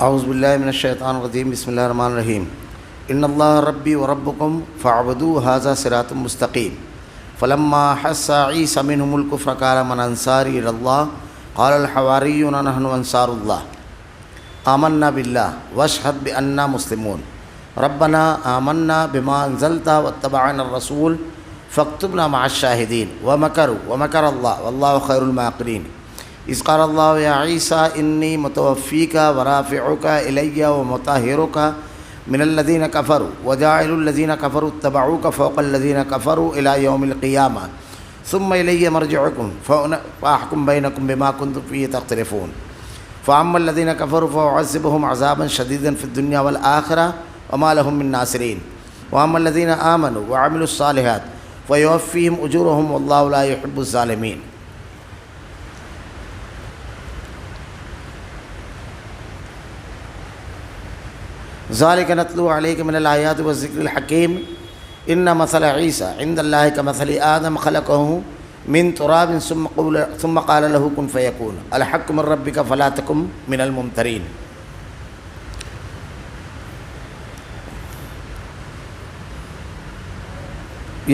اعوذ باللہ من الشیطان الرجیم بسم اللہ الرحمن الرحیم ان اللہ ربی وربکم فاعبدوہ ھذا صراط مستقیم فلما حس عیسی منہم الکفر قال من انصاری الی اللہ قال الحواریون نحن انصار اللہ آمنا باللہ واشہد بأننا مسلمون ربنا آمنا بما انزلت واتبعنا الرسول فاکتبنا مع الشاہدین ومکروا ومکر اللہ واللہ خیر الماکرین اذ قال اللہ یا عیسیٰ انی متوفیک ورافعک الی ومطہرک من الذین کفروا وجاعل الذین کفروا اتبعوک فوق الذین کفروا الی یوم القیامہ ثم الی مرجعکم فاحکم بینکم بما کنتم فیہ تختلفون فاما الذین کفروا فاعذبهم عذابا شدیدا فی الدنیا والآخرہ وما لهم من ناصرین واما الذین آمنوا وعملوا الصالحات فیوفیہم اجورہم واللہ لا یحب الظالمین۔ ذالک نتلو علیک من الآیات والذکر الحکیم ان مثل عیسیٰ عند اللہ کمثل آدم خلقہ من تراب ثم قال له کن فیکون الحق من ربک فلا تکن من الممترین۔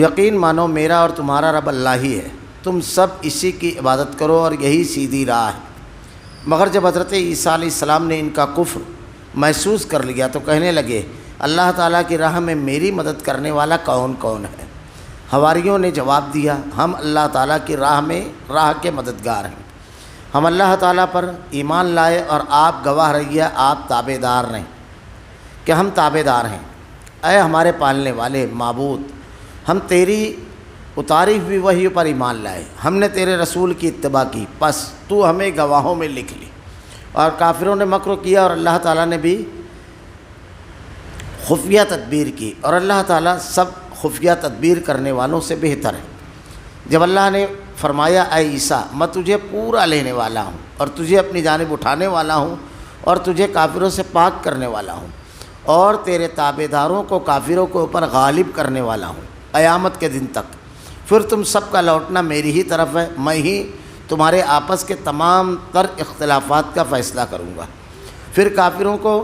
یقین مانو میرا اور تمہارا رب اللہ ہی ہے، تم سب اسی کی عبادت کرو اور یہی سیدھی راہ ہے۔ مگر جب حضرت عیسیٰ علیہ السلام نے ان کا کفر محسوس کر لیا تو کہنے لگے اللہ تعالیٰ کی راہ میں میری مدد کرنے والا کون کون ہے؟ حواریوں نے جواب دیا ہم اللہ تعالیٰ کی راہ کے مددگار ہیں، ہم اللہ تعالیٰ پر ایمان لائے اور آپ گواہ رہیے آپ تابع دار رہیں کہ ہم تابع دار ہیں۔ اے ہمارے پالنے والے معبود، ہم تیری اتاری ہوئی وحی پر ایمان لائے، ہم نے تیرے رسول کی اتباع کی، پس تو ہمیں گواہوں میں لکھ لی۔ اور کافروں نے مکر کیا اور اللہ تعالیٰ نے بھی خفیہ تدبیر کی، اور اللہ تعالیٰ سب خفیہ تدبیر کرنے والوں سے بہتر ہے۔ جب اللہ نے فرمایا اے عیسیٰ میں تجھے پورا لینے والا ہوں اور تجھے اپنی جانب اٹھانے والا ہوں اور تجھے کافروں سے پاک کرنے والا ہوں اور تیرے تابع داروں کو کافروں کے اوپر غالب کرنے والا ہوں قیامت کے دن تک، پھر تم سب کا لوٹنا میری ہی طرف ہے، میں ہی تمہارے آپس کے تمام تر اختلافات کا فیصلہ کروں گا۔ پھر کافروں کو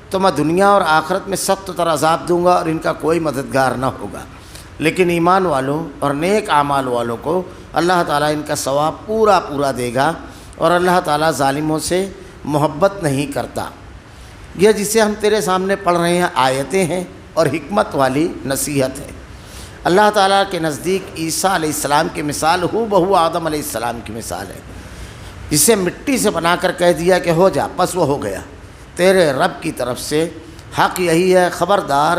تو میں دنیا اور آخرت میں سخت تر عذاب دوں گا اور ان کا کوئی مددگار نہ ہوگا، لیکن ایمان والوں اور نیک اعمال والوں کو اللہ تعالیٰ ان کا ثواب پورا دے گا، اور اللہ تعالیٰ ظالموں سے محبت نہیں کرتا۔ یہ جسے ہم تیرے سامنے پڑھ رہے ہیں آیتیں ہیں اور حکمت والی نصیحت ہے۔ اللہ تعالیٰ کے نزدیک عیسیٰ علیہ السلام کی مثال بہو آدم علیہ السلام کی مثال ہے، جسے مٹی سے بنا کر کہہ دیا کہ ہو جا، پس وہ ہو گیا۔ تیرے رب کی طرف سے حق یہی ہے، خبردار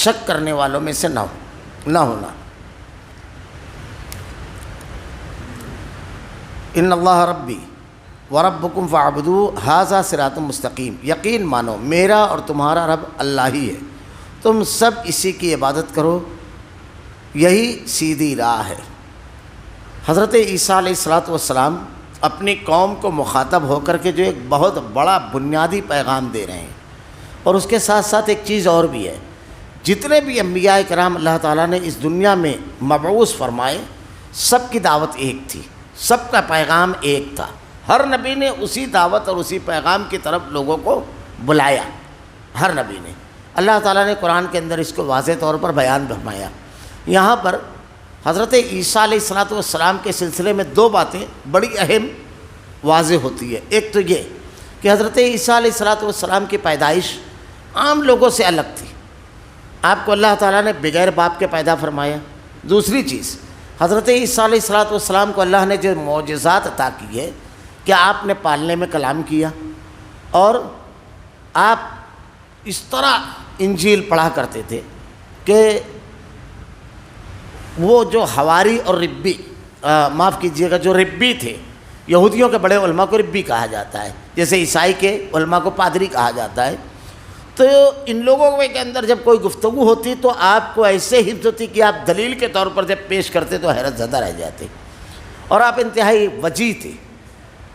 شک کرنے والوں میں سے نہ ہونا۔ ان اللہ ربی وربکم فاعبدوہ ھذا صراط مستقیم، یقین مانو میرا اور تمہارا رب اللہ ہی ہے، تم سب اسی کی عبادت کرو، یہی سیدھی راہ ہے۔ حضرت عیسیٰ علیہ السلام اپنی قوم کو مخاطب ہو کر کے جو ایک بہت بڑا بنیادی پیغام دے رہے ہیں، اور اس کے ساتھ ساتھ ایک چیز اور بھی ہے، جتنے بھی انبیاء کرام اللہ تعالیٰ نے اس دنیا میں مبعوث فرمائے سب کی دعوت ایک تھی، سب کا پیغام ایک تھا، ہر نبی نے اسی دعوت اور اسی پیغام کی طرف لوگوں کو بلایا، ہر نبی نے۔ اللہ تعالیٰ نے قرآن کے اندر اس کو واضح طور پر بیان فرمایا۔ یہاں پر حضرت عیسیٰ علیہ السلام کے سلسلے میں دو باتیں بڑی اہم واضح ہوتی ہے۔ ایک تو یہ کہ حضرت عیسیٰ علیہ السلام کی پیدائش عام لوگوں سے الگ تھی، آپ کو اللہ تعالیٰ نے بغیر باپ کے پیدا فرمایا۔ دوسری چیز، حضرت عیسیٰ علیہ السلام کو اللہ نے جو معجزات عطا کی ہے کہ آپ نے پالنے میں کلام کیا، اور آپ اس طرح انجیل پڑھا کرتے تھے کہ وہ جو حواری اور ربی معاف کیجئے گا جو ربی تھے، یہودیوں کے بڑے علماء کو ربی کہا جاتا ہے، جیسے عیسائی کے علماء کو پادری کہا جاتا ہے، تو ان لوگوں کے اندر جب کوئی گفتگو ہوتی تو آپ کو ایسے حفظ ہوتی کہ آپ دلیل کے طور پر جب پیش کرتے تو حیرت زدہ رہ جاتے، اور آپ انتہائی وجیح تھے۔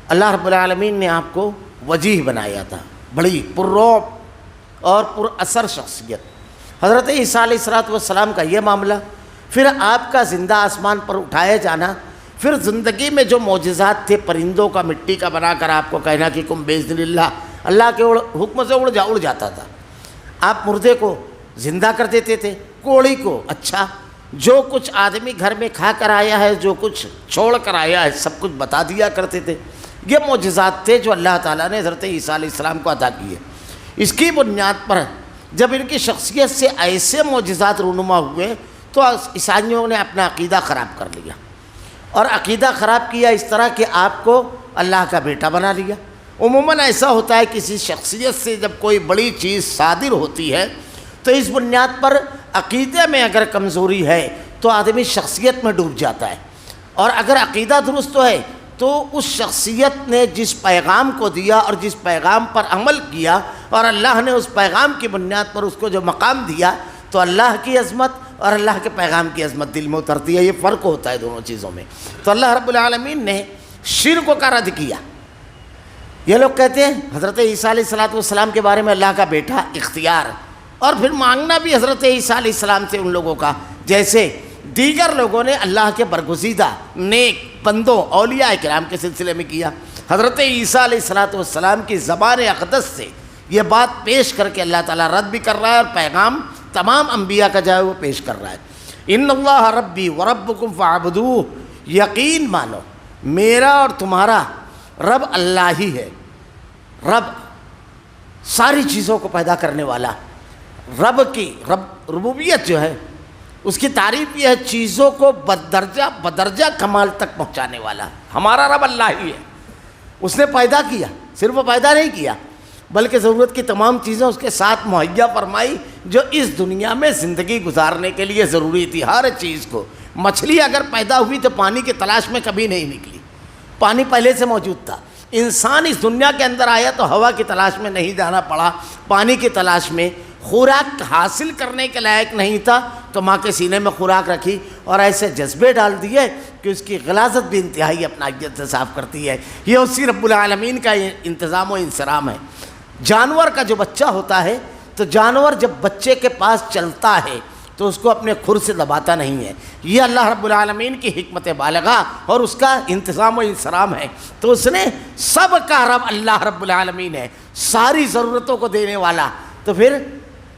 اللہ رب العالمین نے آپ کو وجیح بنایا تھا، بڑی پررعب اور پر اثر شخصیت۔ حضرت عیسیٰ علیہ السلام کا یہ معاملہ، پھر آپ کا زندہ آسمان پر اٹھایا جانا، پھر زندگی میں جو معجزات تھے، پرندوں کا مٹی کا بنا کر آپ کو کہنا کہ کم باذن اللہ اللہ کے حکم سے اڑ جاتا تھا. آپ مردے کو زندہ کر دیتے تھے, کوڑی کو. اچھا, جو کچھ آدمی گھر میں کھا کر آیا ہے, جو کچھ چھوڑ کر آیا ہے, سب کچھ بتا دیا کرتے تھے. یہ معجزات تھے جو اللہ تعالیٰ نے حضرت عیسیٰ علیہ السلام کو عطا کیے. اس کی بنیاد پر جب ان کی شخصیت سے ایسے معجزات رونما ہوئے تو عیسائیوں نے اپنا عقیدہ خراب کر لیا, اور عقیدہ خراب کیا اس طرح کہ آپ کو اللہ کا بیٹا بنا لیا. عموماً ایسا ہوتا ہے کسی شخصیت سے جب کوئی بڑی چیز صادر ہوتی ہے تو اس بنیاد پر عقیدے میں اگر کمزوری ہے تو آدمی شخصیت میں ڈوب جاتا ہے, اور اگر عقیدہ درست ہے تو اس شخصیت نے جس پیغام کو دیا اور جس پیغام پر عمل کیا اور اللہ نے اس پیغام کی بنیاد پر اس کو جو مقام دیا تو اللہ کی عظمت اور اللہ کے پیغام کی عظمت دل میں اترتی ہے. یہ فرق ہوتا ہے دونوں چیزوں میں. تو اللہ رب العالمین نے شرک کا رد کیا. یہ لوگ کہتے ہیں حضرت عیسیٰ علیہ السلام کے بارے میں اللہ کا بیٹا اختیار, اور پھر مانگنا بھی حضرت عیسیٰ علیہ السلام سے ان لوگوں کا, جیسے دیگر لوگوں نے اللہ کے برگزیدہ نیک بندوں اولیاء کرام کے سلسلے میں کیا. حضرت عیسیٰ علیہ السلام کی زبان اقدس سے یہ بات پیش کر کے اللہ تعالیٰ رد بھی کر رہا ہے اور پیغام تمام انبیاء کا جو ہے وہ پیش کر رہا ہے. ان اللہ ربی وربکم فاعبدوہ, یقین مانو میرا اور تمہارا رب اللہ ہی ہے. رب ساری چیزوں کو پیدا کرنے والا. رب کی ربوبیت جو ہے اس کی تعریف یہ ہے چیزوں کو بدرجہ کمال تک پہنچانے والا. ہمارا رب اللہ ہی ہے. اس نے پیدا کیا, صرف وہ پیدا نہیں کیا بلکہ ضرورت کی تمام چیزیں اس کے ساتھ مہیا فرمائی جو اس دنیا میں زندگی گزارنے کے لیے ضروری تھی. ہر چیز کو, مچھلی اگر پیدا ہوئی تو پانی کی تلاش میں کبھی نہیں نکلی, پانی پہلے سے موجود تھا. انسان اس دنیا کے اندر آیا تو ہوا کی تلاش میں نہیں جانا پڑا, پانی کی تلاش میں. خوراک حاصل کرنے کے لائق نہیں تھا تو ماں کے سینے میں خوراک رکھی اور ایسے جذبے ڈال دیے کہ اس کی غلاظت بھی انتہائی اپنائیت سے صاف کرتی ہے. یہ اسی رب العالمین کا انتظام و انصرام ہے. جانور کا جو بچہ ہوتا ہے تو جانور جب بچے کے پاس چلتا ہے تو اس کو اپنے کھر سے دباتا نہیں ہے. یہ اللہ رب العالمین کی حکمت بالغہ اور اس کا انتظام و انصرام ہے. تو اس نے سب کا رب اللہ رب العالمین ہے, ساری ضرورتوں کو دینے والا. تو پھر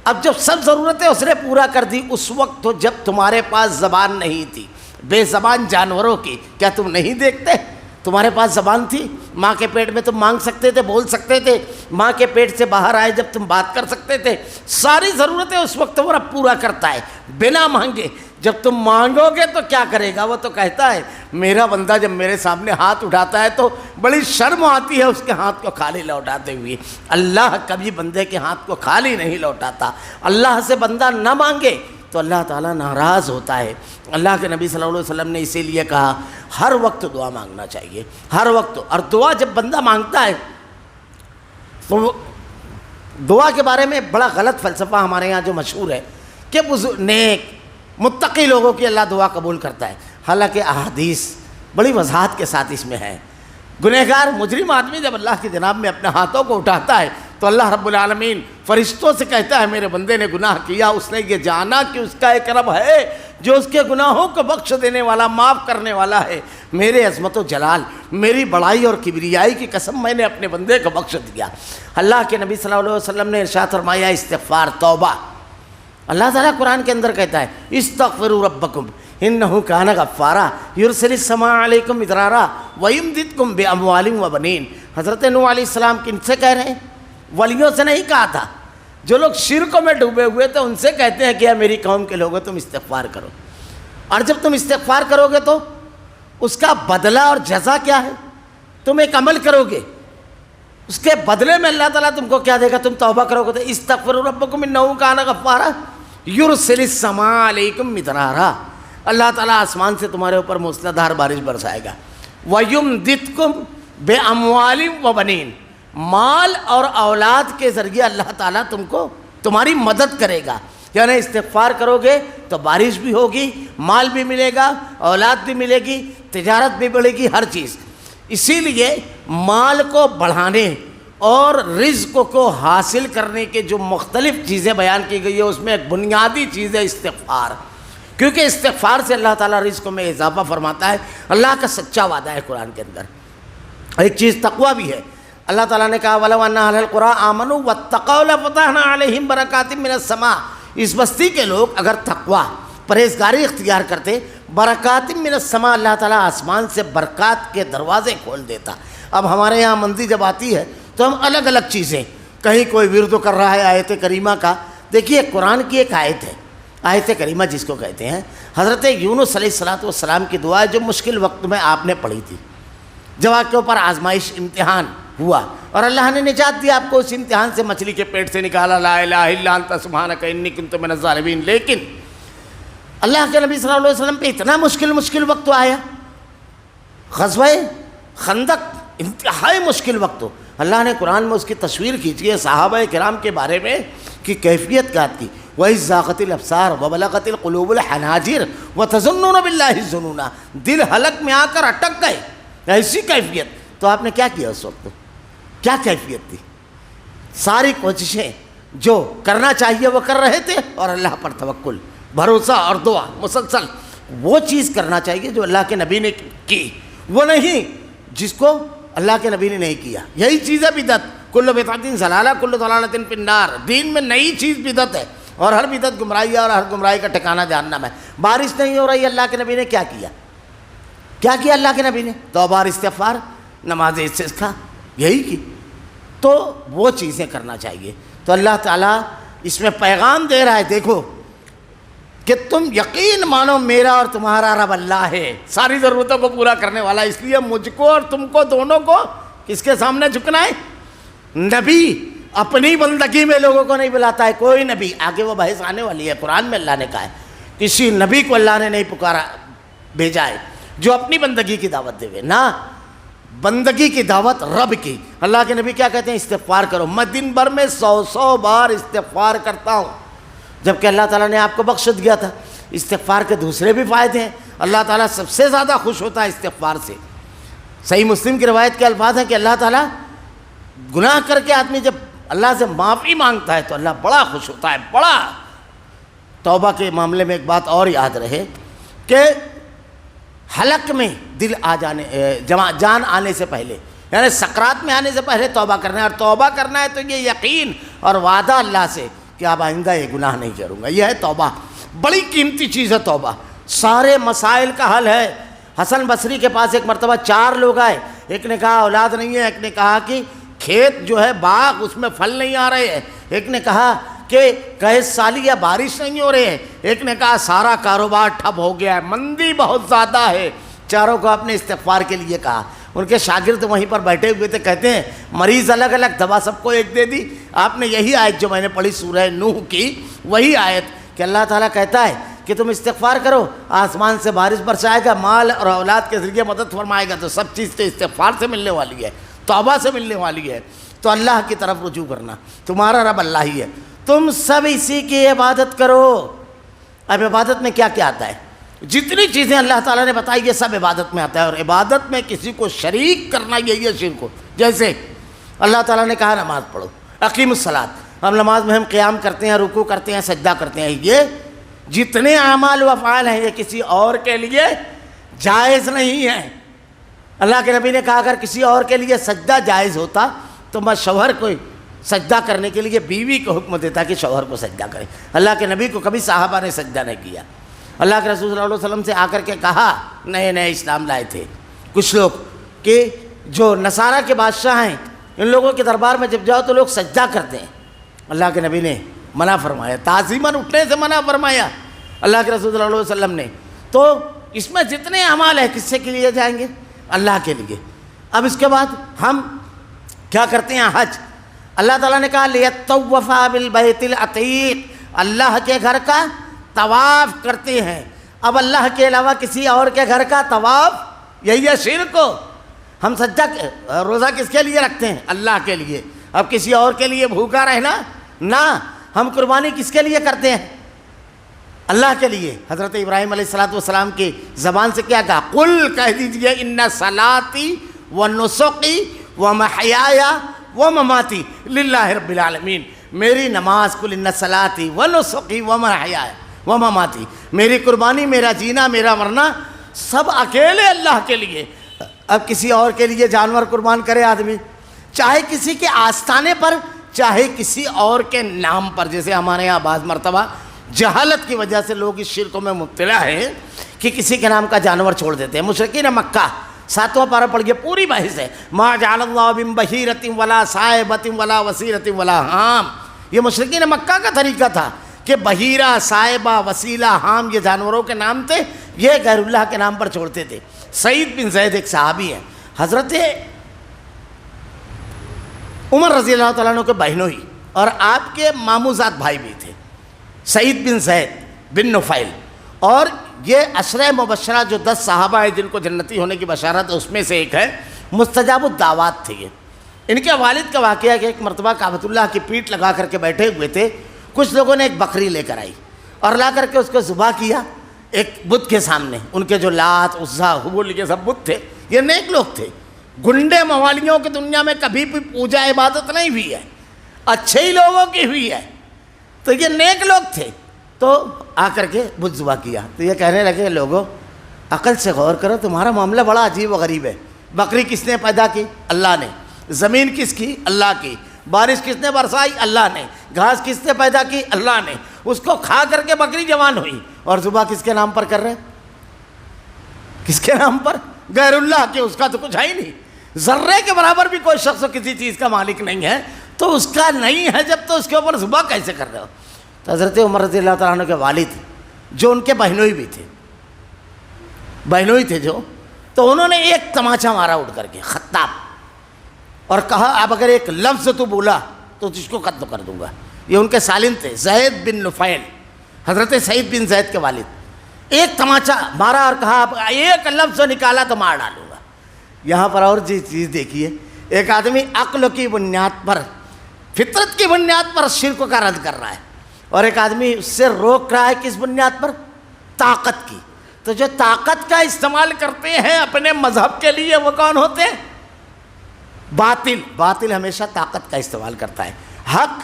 اب جب سب ضرورتیں اس نے پورا کر دی, اس وقت تو جب تمہارے پاس زبان نہیں تھی, بے زبان جانوروں کی, کیا تم نہیں دیکھتے؟ تمہارے پاس زبان تھی, ماں کے پیٹ میں تم مانگ سکتے تھے, بول سکتے تھے, ماں کے پیٹ سے باہر آئے جب تم بات کر سکتے تھے. ساری ضرورتیں اس وقت وہ رب پورا کرتا ہے بنا مانگے. جب تم مانگو گے تو کیا کرے گا؟ وہ تو کہتا ہے میرا بندہ جب میرے سامنے ہاتھ اٹھاتا ہے تو بڑی شرم آتی ہے اس کے ہاتھ کو خالی لوٹاتے ہوئے. اللہ کبھی بندے کے ہاتھ کو خالی نہیں لوٹاتا. اللہ سے بندہ نہ مانگے تو اللہ تعالیٰ ناراض ہوتا ہے. اللہ کے نبی صلی اللہ علیہ وسلم نے اسی لیے کہا ہر وقت دعا مانگنا چاہیے, ہر وقت. اور دعا جب بندہ مانگتا ہے تو دعا کے بارے میں بڑا غلط فلسفہ ہمارے یہاں جو مشہور ہے کہ نیک متقی لوگوں کی اللہ دعا قبول کرتا ہے. حالانکہ احادیث بڑی وضاحت کے ساتھ اس میں ہے. گنہگار مجرم آدمی جب اللہ کی جناب میں اپنے ہاتھوں کو اٹھاتا ہے تو اللہ رب العالمین فرشتوں سے کہتا ہے میرے بندے نے گناہ کیا, اس نے یہ جانا کہ اس کا ایک رب ہے جو اس کے گناہوں کو بخش دینے والا, معاف کرنے والا ہے. میرے عظمت و جلال, میری بڑائی اور کبریائی کی قسم میں نے اپنے بندے کو بخش دیا. اللہ کے نبی صلی اللہ علیہ وسلم نے ارشاد فرمایا استغفار, توبہ. اللہ تعالیٰ قرآن کے اندر کہتا ہے استغفروا ربکم انہ کان غفارا یرسل السماء علیکم مدرارا ویمددکم باموال وبنین. حضرت نوح علیہ السلام کن سے کہہ رہے ہیں؟ ولیوں سے نہیں کہا تھا. جو لوگ شرکوں میں ڈوبے ہوئے تھے ان سے کہتے ہیں کہ میری قوم کے لوگوں تم استغفار کرو. اور جب تم استغفار کرو گے تو اس کا بدلہ اور جزا کیا ہے؟ تم ایک عمل کرو گے, اس کے بدلے میں اللہ تعالیٰ تم کو کیا دے گا؟ تم توبہ کرو گے تو استغفروا ربکم انہ کان غفارا یرسل السماء علیکم مدرارا. اللہ تعالیٰ آسمان سے تمہارے اوپر موسلادھار بارش برسائے گا. وَيُمْدِدْكُمْ بِأَمْوَالٍ وَبَنِينَ, مال اور اولاد کے ذریعے اللہ تعالیٰ تم کو تمہاری مدد کرے گا. یعنی استغفار کرو گے تو بارش بھی ہوگی, مال بھی ملے گا, اولاد بھی ملے گی, تجارت بھی بڑھے گی, ہر چیز. اسی لیے مال کو بڑھانے اور رزق کو حاصل کرنے کے جو مختلف چیزیں بیان کی گئی ہے اس میں ایک بنیادی چیز ہے استغفار. کیونکہ استغفار سے اللہ تعالیٰ رزق میں اضافہ فرماتا ہے. اللہ کا سچا وعدہ ہے قرآن کے اندر. ایک چیز تقویٰ بھی ہے. اللہ تعالیٰ نے کہا وَلَوْ أَنَّ أَهْلَ الْقُرَىٰ آمَنُوا وَاتَّقَوْا لَفَتَحْنَا عَلَيْهِمْ بَرَكَاتٍ مِّنَ السَّمَاءِ، اس بستی کے لوگ اگر تقویٰ پرہیزگاری اختیار کرتے، برکات من السماء، اللہ تعالیٰ آسمان سے برکات کے دروازے کھول دیتا۔ اب ہمارے یہاں مندی جب آتی ہے تو ہم الگ الگ چیزیں، کہیں کوئی ورد کر رہا ہے آیت کریمہ کا، دیکھیے قرآن کی ایک آیت ہے، آیت کریمہ جس کو کہتے ہیں، حضرت یونس علیہ السلام کی دعا جو مشکل وقت میں آپ نے پڑھی تھی، جب آپ کے اوپر آزمائش امتحان ہوا اور اللہ نے نجات دیا آپ کو اس امتحان سے، مچھلی کے پیٹ سے نکالا، لا الہ الا انت سبحانک انی کنت من الظالمین، لیکن اللہ کے نبی صلی اللہ علیہ وسلم پہ اتنا مشکل وقت تو آیا، غزوہ خندق انتہائی مشکل وقت ہو، اللہ نے قرآن میں اس کی تصویر کھینچی ہے صحابہ کرام کے بارے میں کہ کیفیت کیا تھی، وَإِذ زَاغَتِ الْأَبْصَارُ وَبَلَغَتِ الْقُلُوبُ الْحَنَاجِرَ وَتَظُنُّونَ بِاللَّهِ الظُّنُونَ، دل حلق میں آ کر اٹک گئے، ایسی کیفیت۔ تو آپ نے کیا کیا اس وقت؟ کیا کیفیت تھی؟ ساری کوششیں جو کرنا چاہیے وہ کر رہے تھے، اور اللہ پر توکل، بھروسہ اور دعا مسلسل، وہ چیز کرنا چاہیے جو اللہ کے نبی نے کی، وہ نہیں جس کو اللہ کے نبی نے نہیں کیا۔ یہی چیز ہے بدعت، کل بدعت ضلالہ کل ضلالۃ فی النار، دین میں نئی چیز بدعت ہے، اور ہر بدعت گمراہی ہے، اور ہر گمراہی کا ٹھکانہ جہنم ہے۔ بارش نہیں ہو رہی، اللہ کے نبی نے کیا کیا؟ کیا کیا اللہ کے نبی نے؟ توبہ اور استغفار، نماز استسقاء، یہی کی۔ تو وہ چیزیں کرنا چاہیے۔ تو اللہ تعالیٰ اس میں پیغام دے رہا ہے، دیکھو کہ تم یقین مانو میرا اور تمہارا رب اللہ ہے، ساری ضرورتوں کو پورا کرنے والا، اس لیے مجھ کو اور تم کو دونوں کو کس کے سامنے جھکنا ہے؟ نبی اپنی بندگی میں لوگوں کو نہیں بلاتا ہے، کوئی نبی، آگے وہ بحث آنے والی ہے، قرآن میں اللہ نے کہا ہے کسی نبی کو اللہ نے نہیں پکارا بھیجا ہے جو اپنی بندگی کی دعوت دے ہوئے، نہ بندگی کی دعوت رب کی۔ اللہ کے نبی کیا کہتے ہیں؟ استغفار کرو، میں دن بھر میں 100 بار استغفار کرتا ہوں، جبکہ اللہ تعالیٰ نے آپ کو بخش دیا تھا۔ استغفار کے دوسرے بھی فائدے ہیں، اللہ تعالیٰ سب سے زیادہ خوش ہوتا ہے استغفار سے۔ صحیح مسلم کی روایت کے الفاظ ہیں کہ اللہ تعالیٰ گناہ کر کے آدمی جب اللہ سے معافی مانگتا ہے تو اللہ بڑا خوش ہوتا ہے، بڑا۔ توبہ کے معاملے میں ایک بات اور یاد رہے کہ حلق میں دل آ جانے، جان آنے سے پہلے، یعنی سکرات میں آنے سے پہلے توبہ کرنا ہے، اور توبہ کرنا ہے تو یہ یقین اور وعدہ اللہ سے کہ اب آئندہ یہ گناہ نہیں کروں گا، یہ ہے توبہ۔ بڑی قیمتی چیز ہے توبہ، سارے مسائل کا حل ہے۔ حسن بصری کے پاس ایک مرتبہ 4 لوگ آئے، ایک نے کہا اولاد نہیں ہے، ایک نے کہا کہ کھیت جو ہے باغ اس میں پھل نہیں آ رہے ہیں، ایک نے کہا کہ قحط سالی یا بارش نہیں ہو رہی ہے، ایک نے کہا سارا کاروبار ٹھپ ہو گیا ہے، مندی بہت زیادہ ہے۔ چاروں کو آپ نے استغفار کے لیے کہا۔ ان کے شاگرد وہیں پر بیٹھے ہوئے تھے، کہتے ہیں مریض الگ الگ، دوا سب کو ایک دے دی۔ آپ نے یہی آیت جو میں نے پڑھی سورہ نوح کی، وہی آیت کہ اللہ تعالیٰ کہتا ہے کہ تم استغفار کرو، آسمان سے بارش برسائے گا، مال اور اولاد کے ذریعے مدد فرمائے گا، تو سب چیز تو استغفار سے ملنے والی ہے، توبہ سے ملنے والی ہے۔ تو اللہ کی طرف رجوع کرنا، تمہارا رب اللہ ہی ہے، تم سب اسی کی عبادت کرو۔ اب عبادت میں کیا کیا آتا ہے؟ جتنی چیزیں اللہ تعالیٰ نے بتائی یہ سب عبادت میں آتا ہے، اور عبادت میں کسی کو شریک کرنا یہی ہے شرک۔ جیسے اللہ تعالیٰ نے کہا نماز پڑھو، اقیم الصلاۃ، اب نماز میں ہم قیام کرتے ہیں، رکوع کرتے ہیں، سجدہ کرتے ہیں، یہ جتنے اعمال و افعال ہیں یہ کسی اور کے لیے جائز نہیں ہے۔ اللہ کے نبی نے کہا اگر کسی اور کے لیے سجدہ جائز ہوتا تو میں شوہر کو سجدہ کرنے کے لیے بیوی کو حکم دیتا کہ شوہر کو سجدہ کرے۔ اللہ کے نبی کو کبھی صحابہ نے سجدہ نہیں کیا۔ اللہ کے رسول صلی اللہ علیہ وسلم سے آ کر کے کہا، نئے نئے اسلام لائے تھے کچھ لوگ، کہ جو نصارہ کے بادشاہ ہیں ان لوگوں کے دربار میں جب جاؤ تو لوگ سجدہ کرتے ہیں۔ اللہ کے نبی نے منع فرمایا، تعظیماً اٹھنے سے منع فرمایا اللہ کے رسول صلی اللہ علیہ وسلم نے۔ تو اس میں جتنے اعمال ہیں کس سے کے لیے جائیں گے؟ اللہ کے لیے۔ اب اس کے بعد ہم کیا کرتے ہیں؟ حج۔ اللہ تعالیٰ نے کہا لِيَطَّوَّفَ بِالْبَيْتِ الْعَتِيقِ، اللہ کے گھر کا طواف کرتے ہیں۔ اب اللہ کے علاوہ کسی اور کے گھر کا طواف، یہی ہے شرک۔ ہم سجدہ روزہ کس کے لیے رکھتے ہیں؟ اللہ کے لیے۔ اب کسی اور کے لیے بھوکا رہنا نہ۔ ہم قربانی کس کے لیے کرتے ہیں؟ اللہ کے لیے۔ حضرت ابراہیم علیہ السلام کی زبان سے کیا کہا؟ قل، کہہ دیجئے، ان صلاتی و نسکی و محیایا و مماتی للہ رب العالمین، میری نماز، قل ان صلاتی و نسکی و محیایا و مماتی، میری قربانی، میرا جینا، میرا مرنا سب اکیلے اللہ کے لیے۔ اب کسی اور کے لیے جانور قربان کرے آدمی، چاہے کسی کے آستانے پر، چاہے کسی اور کے نام پر. جیسے ہمارے یہاں بعض مرتبہ جہالت کی وجہ سے لوگ اس شرکوں میں مبتلا ہیں کہ کسی کے نام کا جانور چھوڑ دیتے ہیں. مشرکین مکہ 7واں پارہ پڑھ کے پوری بحث ہے. ما جعل اللہ من بحیرۃ ولا صائبۃ ولا وسیلۃ ولا حام. یہ مشرکین مکہ کا طریقہ تھا کہ بحیرہ، صائبہ، وسیلہ، حام یہ جانوروں کے نام تھے، یہ غیر اللہ کے نام پر چھوڑتے تھے. سعید بن زید ایک صحابی ہیں، حضرت عمر رضی اللہ تعالیٰ عنہ کے بہنوئی اور آپ کے ماموزاد بھائی بھی تھے، سعید بن زید بن نفیل. اور یہ عشرہ مبشرہ جو 10 صحابہ ہیں جن کو جنتی ہونے کی بشارت ہے، اس میں سے ایک ہے. مستجاب الدعوات تھے یہ. ان کے والد کا واقعہ ہے کہ ایک مرتبہ کعبۃ اللہ کی پیٹھ لگا کر کے بیٹھے ہوئے تھے. کچھ لوگوں نے ایک بکری لے کر آئی اور لا کر کے اس کو ذبح کیا ایک بت کے سامنے. ان کے جو لات، عزا، حبل یہ سب بت تھے. یہ نیک لوگ تھے. گنڈے موالیوں کی دنیا میں کبھی بھی پوجا عبادت نہیں ہوئی ہے، اچھے ہی لوگوں کی ہوئی ہے. تو یہ نیک لوگ تھے. تو آ کر کے بت ذبح کیا. تو یہ کہنے لگے لوگوں عقل سے غور کرو، تمہارا معاملہ بڑا عجیب و غریب ہے. بکری کس نے پیدا کی؟ اللہ نے. زمین کس کی؟ اللہ کی. بارش کس نے برسائی؟ اللہ نے. گھاس کس نے پیدا کی؟ اللہ نے. اس کو کھا کر کے بکری جوان ہوئی. اور ذبح کس کے نام پر کر رہے؟ کس کے نام پر؟ غیر اللہ کے. اس کا تو کچھ ہے ہی نہیں. ذرے کے برابر بھی کوئی شخص کسی چیز کا مالک نہیں ہے تو اس کا نہیں ہے جب تو اس کے اوپر ذبح کیسے کر رہے ہو؟ تو حضرت عمر رضی اللہ تعالیٰ عنہ کے والد جو ان کے بہنوئی بھی تھے، بہنوئی تھے جو، تو انہوں نے ایک تماچا مارا اٹھ کر کے، خطاب، اور کہا اب اگر ایک لفظ تو بولا تو تجھ کو قتل کر دوں گا. یہ ان کے سالم تھے، زید بن نفیل، حضرت سعید بن زید کے والد. ایک تماچا مارا اور کہا اب ایک لفظ نکالا تو مار ڈالوں گا. یہاں پر اور چیز دیکھیے، ایک آدمی عقل کی بنیاد پر، فطرت کی بنیاد پر شرک کا رد کر رہا ہے، اور ایک آدمی اس سے روک رہا ہے کس بنیاد پر؟ طاقت کی. تو جو طاقت کا استعمال کرتے ہیں اپنے مذہب کے لیے وہ کون ہوتے ہیں؟ باطل ہمیشہ طاقت کا استعمال کرتا ہے. حق،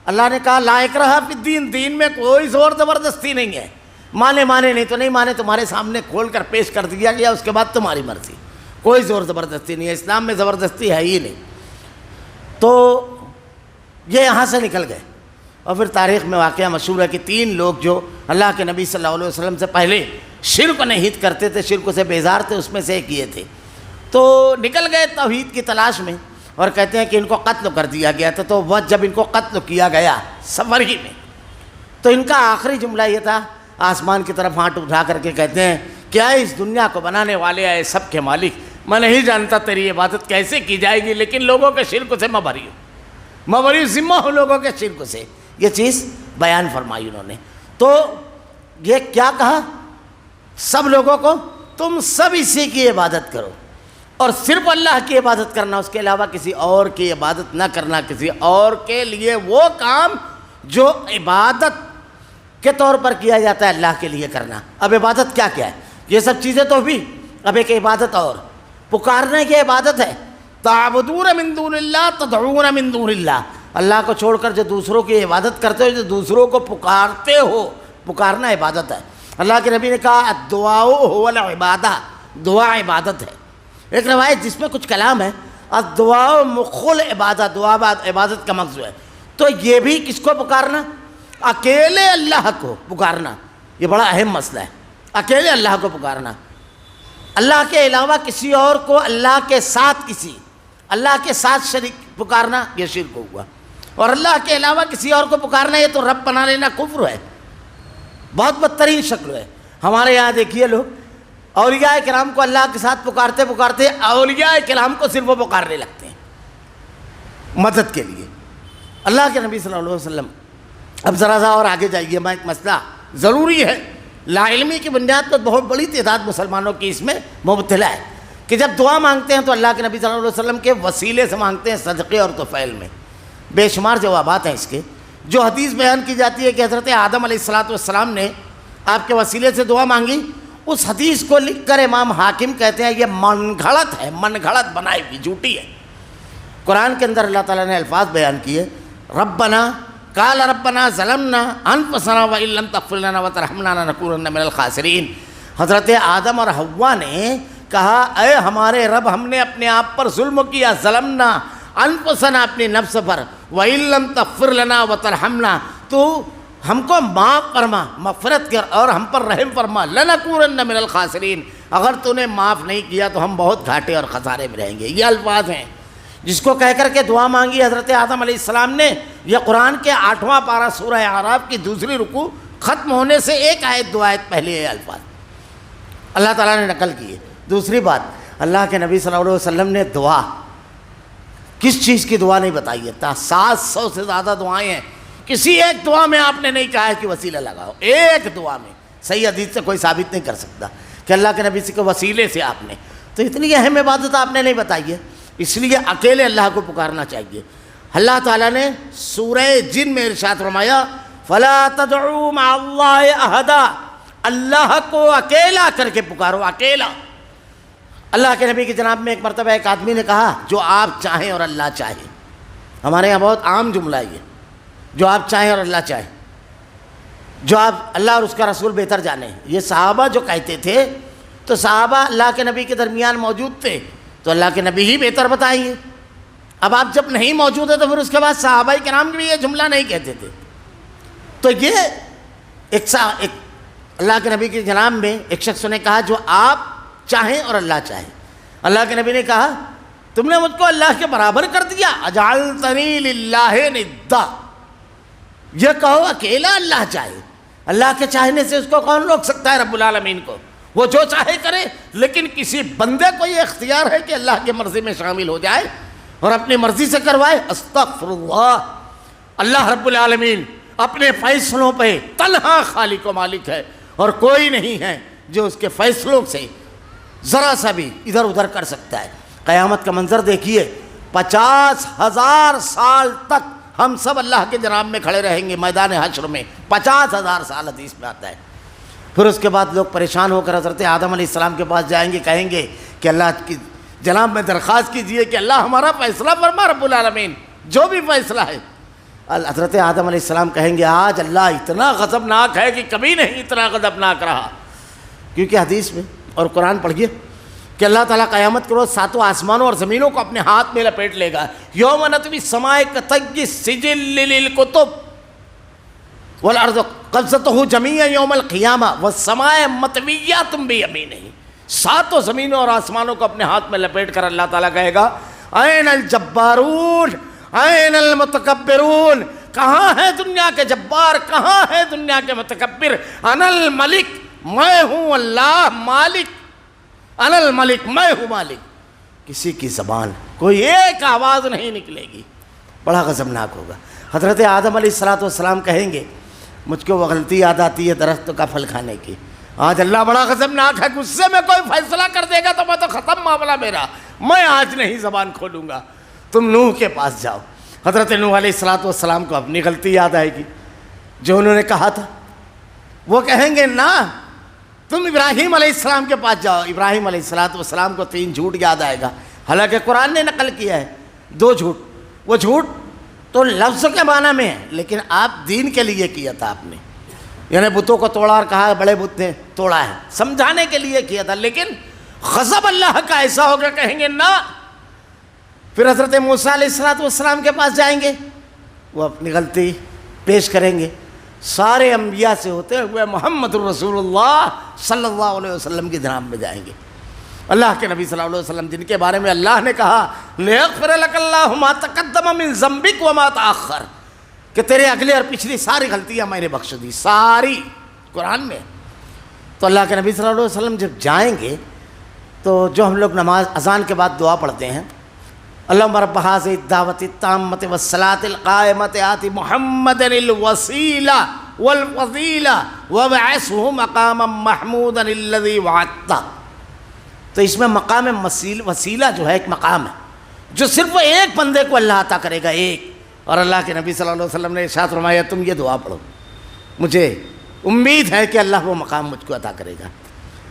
اللہ نے کہا لا اکراہ فی الدین، دین میں کوئی زور زبردستی نہیں ہے. مانے نہیں تو نہیں مانے، تمہارے سامنے کھول کر پیش کر دیا گیا، اس کے بعد تمہاری مرضی. کوئی زور زبردستی نہیں ہے، اسلام میں زبردستی ہے ہی نہیں. تو یہ یہاں سے نکل گئے. اور پھر تاریخ میں واقعہ مشہور ہے کہ 3 لوگ جو اللہ کے نبی صلی اللہ علیہ وسلم سے پہلے شرک نہیں کرتے تھے، شرک سے بیزار تھے، اس میں سے ایک یہ تھے. تو نکل گئے توحید کی تلاش میں اور کہتے ہیں کہ ان کو قتل کر دیا گیا تھا. تو وہ جب ان کو قتل کیا گیا سفر ہی میں، تو ان کا آخری جملہ یہ تھا، آسمان کی طرف ہاتھ اٹھا کر کے کہتے ہیں کیا اس دنیا کو بنانے والے آئے سب کے مالک، میں نہیں جانتا تیری عبادت کیسے کی جائے گی، لیکن لوگوں کے شرک سے میں بری ہوں، ذمہ ہوں لوگوں کے شرک سے. یہ چیز بیان فرمائی انہوں نے. تو یہ کیا کہا؟ سب لوگوں کو تم سب اسی کی عبادت کرو، اور صرف اللہ کی عبادت کرنا، اس کے علاوہ کسی اور کی عبادت نہ کرنا، کسی اور کے لیے وہ کام جو عبادت کے طور پر کیا جاتا ہے اللہ کے لیے کرنا. اب عبادت کیا ہے؟ یہ سب چیزیں تو بھی، اب ایک عبادت اور پکارنے کی عبادت ہے. تعبدون من دون اللہ تدعون من دون اللہ، اللہ کو چھوڑ کر جو دوسروں کی عبادت کرتے ہو، جو دوسروں کو پکارتے ہو، پکارنا عبادت ہے. اللہ کے نبی نے کہا الدعاء هو العبادہ، دعا عبادت ہے. ایک روایت جس میں کچھ کلام ہے، الدعاء مخ العبادہ، دعا عبادت کا مغز ہے. تو یہ بھی کس کو پکارنا؟ اکیلے اللہ کو پکارنا. یہ بڑا اہم مسئلہ ہے، اکیلے اللہ کو پکارنا. اللہ کے علاوہ کسی اور کو اللہ کے ساتھ شریک پکارنا یہ شرک ہوا. اور اللہ کے علاوہ کسی اور کو پکارنا یہ تو رب بنا لینا کفر ہے، بہت بدترین شکل ہے. ہمارے یہاں دیکھیے لوگ اولیاء کرام کو اللہ کے ساتھ پکارتے اولیاء کرام کو صرف وہ پکارنے لگتے ہیں مدد کے لیے. اللہ کے نبی صلی اللہ علیہ وسلم، اب ذرا اور آگے جائیے، میں ایک مسئلہ ضروری ہے، لا علمی کی بنیاد پر بہت بڑی تعداد مسلمانوں کی اس میں مبتلا ہے کہ جب دعا مانگتے ہیں تو اللہ کے نبی صلی اللہ علیہ وسلم کے وسیلے سے مانگتے ہیں، صدقے اور طفیل میں. بے شمار جوابات ہیں اس کے. جو حدیث بیان کی جاتی ہے کہ حضرت آدم علیہ السلام نے آپ کے وسیلے سے دعا مانگی، اس حدیث کو لکھ کر امام حاکم کہتے ہیں یہ من گھڑت بنائی ہوئی جھوٹی ہے. قرآن کے اندر اللہ تعالیٰ نے الفاظ بیان کیے، ربنا ظلمنا انفسنا وان لم تغفر لنا وترحمنا لنکونن من الخاسرین. حضرت آدم اور حوا نے کہا اے ہمارے رب، ہم نے اپنے آپ پر ظلم کیا، ظلمنا انفسنا اپنی نفس پر وَإِن لَمْ تَغْفِرْ لَنَا وَتَرْحَمْنَا تو ہم کو معاف فرما مغفرت کر اور ہم پر رحم فرما لَنَكُونَنَّ مِنَ الْخَاسِرِينَ اگر تو نے معاف نہیں کیا تو ہم بہت گھاٹے اور خسارے میں رہیں گے. یہ الفاظ ہیں جس کو کہہ کر کے دعا مانگی حضرت آدم علیہ السلام نے. یہ قرآن کے 8واں پارہ سورہ اعراف کی دوسری رکوع ختم ہونے سے ایک آیت دو آیت پہلے یہ الفاظ اللہ تعالیٰ نے نقل کیے. دوسری بات اللہ کے نبی صلی اللہ علیہ وسلم نے دعا کس چیز کی دعا نہیں بتائی ہے. 700 سے زیادہ دعائیں ہیں. کسی ایک دعا میں آپ نے نہیں کہا ہے کہ وسیلہ لگاؤ. ایک دعا میں صحیح حدیث سے کوئی ثابت نہیں کر سکتا کہ اللہ کے نبی کے وسیلے سے آپ نے. تو اتنی اہم عبادت آپ نے نہیں بتائی ہے, اس لیے اکیلے اللہ کو پکارنا چاہیے. اللہ تعالیٰ نے سورہ جن میں ارشاد فرمایا فَلَا تَدْعُوا مَعَ اللَّهِ أَحَدًا, اللہ کو اکیلا کر کے پکارو, اکیلا. اللہ کے نبی کی جناب میں ایک مرتبہ ایک آدمی نے کہا جو آپ چاہیں اور اللہ چاہے. ہمارے یہاں بہت عام جملہ یہ, جو آپ چاہیں اور اللہ چاہے, جو آپ اللہ اور اس کا رسول بہتر جانے. یہ صحابہ جو کہتے تھے تو صحابہ اللہ کے نبی کے درمیان موجود تھے تو اللہ کے نبی ہی بہتر بتائیے. اب آپ جب نہیں موجود ہیں تو پھر اس کے بعد صحابہ کرام بھی یہ جملہ نہیں کہتے تھے. تو یہ ایک اللہ کے نبی کی جناب میں ایک شخص نے کہا جو آپ چاہیں اور اللہ چاہے. اللہ کے نبی نے کہا تم نے مجھ کو اللہ کے برابر کر دیا, اجعلتنی للہ ندا. یہ کہو اکیلا اللہ چاہے. اللہ کے چاہنے سے اس کو کون روک سکتا ہے؟ رب العالمین کو. وہ جو چاہے کرے, لیکن کسی بندے کو یہ اختیار ہے کہ اللہ کی مرضی میں شامل ہو جائے اور اپنی مرضی سے کروائے. استغفر اللہ. اللہ رب العالمین اپنے فیصلوں پہ تنہا خالق و مالک ہے اور کوئی نہیں ہے جو اس کے فیصلوں سے ذرا سا بھی ادھر ادھر کر سکتا ہے. قیامت کا منظر دیکھیے, 50,000 سال تک ہم سب اللہ کے جناب میں کھڑے رہیں گے میدان حشر میں. 50,000 سال حدیث میں آتا ہے. پھر اس کے بعد لوگ پریشان ہو کر حضرت آدم علیہ السلام کے پاس جائیں گے, کہیں گے کہ اللہ کی جناب میں درخواست کیجئے کہ اللہ ہمارا فیصلہ فرما رب العالمین, جو بھی فیصلہ ہے. حضرت آدم علیہ السلام کہیں گے آج اللہ اتنا غضبناک ہے کہ کبھی نہیں اتنا غضبناک رہا. کیونکہ حدیث میں اور قرآن پڑھیے کہ اللہ تعالیٰ قیامت کے روز 7 آسمانوں اور زمینوں کو اپنے ہاتھ میں لپیٹ لے گا. یوم نطوی السماء کطی السجل للکتب والارض قبضتہ جمیعا یوم القیامہ والسماء مطویات بیمینہ. 7 زمینوں اور آسمانوں کو اپنے ہاتھ میں لپیٹ کر اللہ تعالیٰ کہے گا این الجبارون این المتکبرون. کہاں ہے دنیا کے جبار, کہاں ہے دنیا کے متکبر؟ انا الملک, میں ہوں اللہ مالک. انا الملک, میں ہوں مالک. کسی کی زبان کوئی ایک آواز نہیں نکلے گی. بڑا غضبناک ہوگا. حضرت آدم علیہ السلام کہیں گے مجھ کو وہ غلطی یاد آتی ہے درخت کا پھل کھانے کی. آج اللہ بڑا غضبناک ہے, غصے میں کوئی فیصلہ کر دے گا تو میں تو ختم معاملہ میرا, میں آج نہیں زبان کھولوں گا. تم نوح کے پاس جاؤ. حضرت نوح علیہ السلام کو اپنی غلطی یاد آئے گی جو انہوں نے کہا تھا. وہ کہیں گے نا تم ابراہیم علیہ السلام کے پاس جاؤ. ابراہیم علیہ السلام کو 3 جھوٹ یاد آئے گا. حالانکہ قرآن نے نقل کیا ہے 2 جھوٹ. وہ جھوٹ تو لفظ کے معنی میں ہے, لیکن آپ دین کے لیے کیا تھا آپ نے, یعنی بتوں کو توڑا اور کہا بڑے بت نے توڑا ہے, سمجھانے کے لیے کیا تھا. لیکن غضب اللہ کا ایسا ہوگا کہیں گے نہ. پھر حضرت موسیٰ علیہ السلام کے پاس جائیں گے, وہ اپنی غلطی پیش کریں گے. سارے انبیاء سے ہوتے ہوئے محمد الرسول اللہ صلی اللہ علیہ وسلم کی جناب میں جائیں گے. اللہ کے نبی صلی اللہ علیہ وسلم جن کے بارے میں اللہ نے کہا لِيَغْفِرَ لَكَ اللَّهُ مَا تَقَدَّمَ مِن ذَنبِكَ وَمَا تَأَخَّرَ, کہ تیرے اگلے اور پچھلی ساری غلطیاں میں نے بخش دی, ساری قرآن میں. تو اللہ کے نبی صلی اللہ علیہ وسلم جب جائیں گے تو جو ہم لوگ نماز اذان کے بعد دعا پڑھتے ہیں اللہم رب هذه الدعوة التامة والصلاة القائمة آت محمدا الوسیلہ والفضیلہ وابعثه مقاما محمودا الذی وعدتہ. تو اس میں مقام وسیلہ جو ہے ایک مقام ہے جو صرف ایک بندے کو اللہ عطا کرے گا, ایک. اور اللہ کے نبی صلی اللہ علیہ وسلم نے ارشاد فرمایا تم یہ دعا پڑھو, مجھے امید ہے کہ اللہ وہ مقام مجھ کو عطا کرے گا.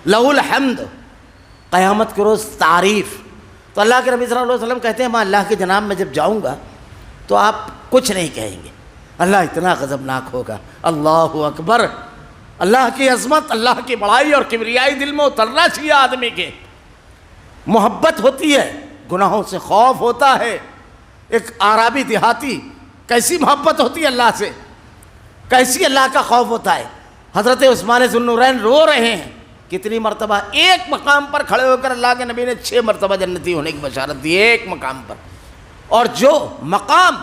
لہ الحمد, قیامت کے روز تعریف. تو اللہ کے نبی صلی اللہ علیہ وسلم کہتے ہیں میں اللہ کے جناب میں جب جاؤں گا تو آپ کچھ نہیں کہیں گے, اللہ اتنا غضبناک ہوگا. اللہ اکبر. اللہ کی عظمت, اللہ کی بڑائی اور کبریائی دل میں اترنا چاہیے آدمی کے. محبت ہوتی ہے, گناہوں سے خوف ہوتا ہے, ایک عربی دیہاتی کیسی محبت ہوتی ہے اللہ سے، کیسی اللہ کا خوف ہوتا ہے۔ حضرت عثمان ذو النورین رو رہے ہیں کتنی مرتبہ، ایک مقام پر کھڑے ہو کر اللہ کے نبی نے 6 مرتبہ جنتی ہونے کی بشارت دی ایک مقام پر۔ اور جو مقام،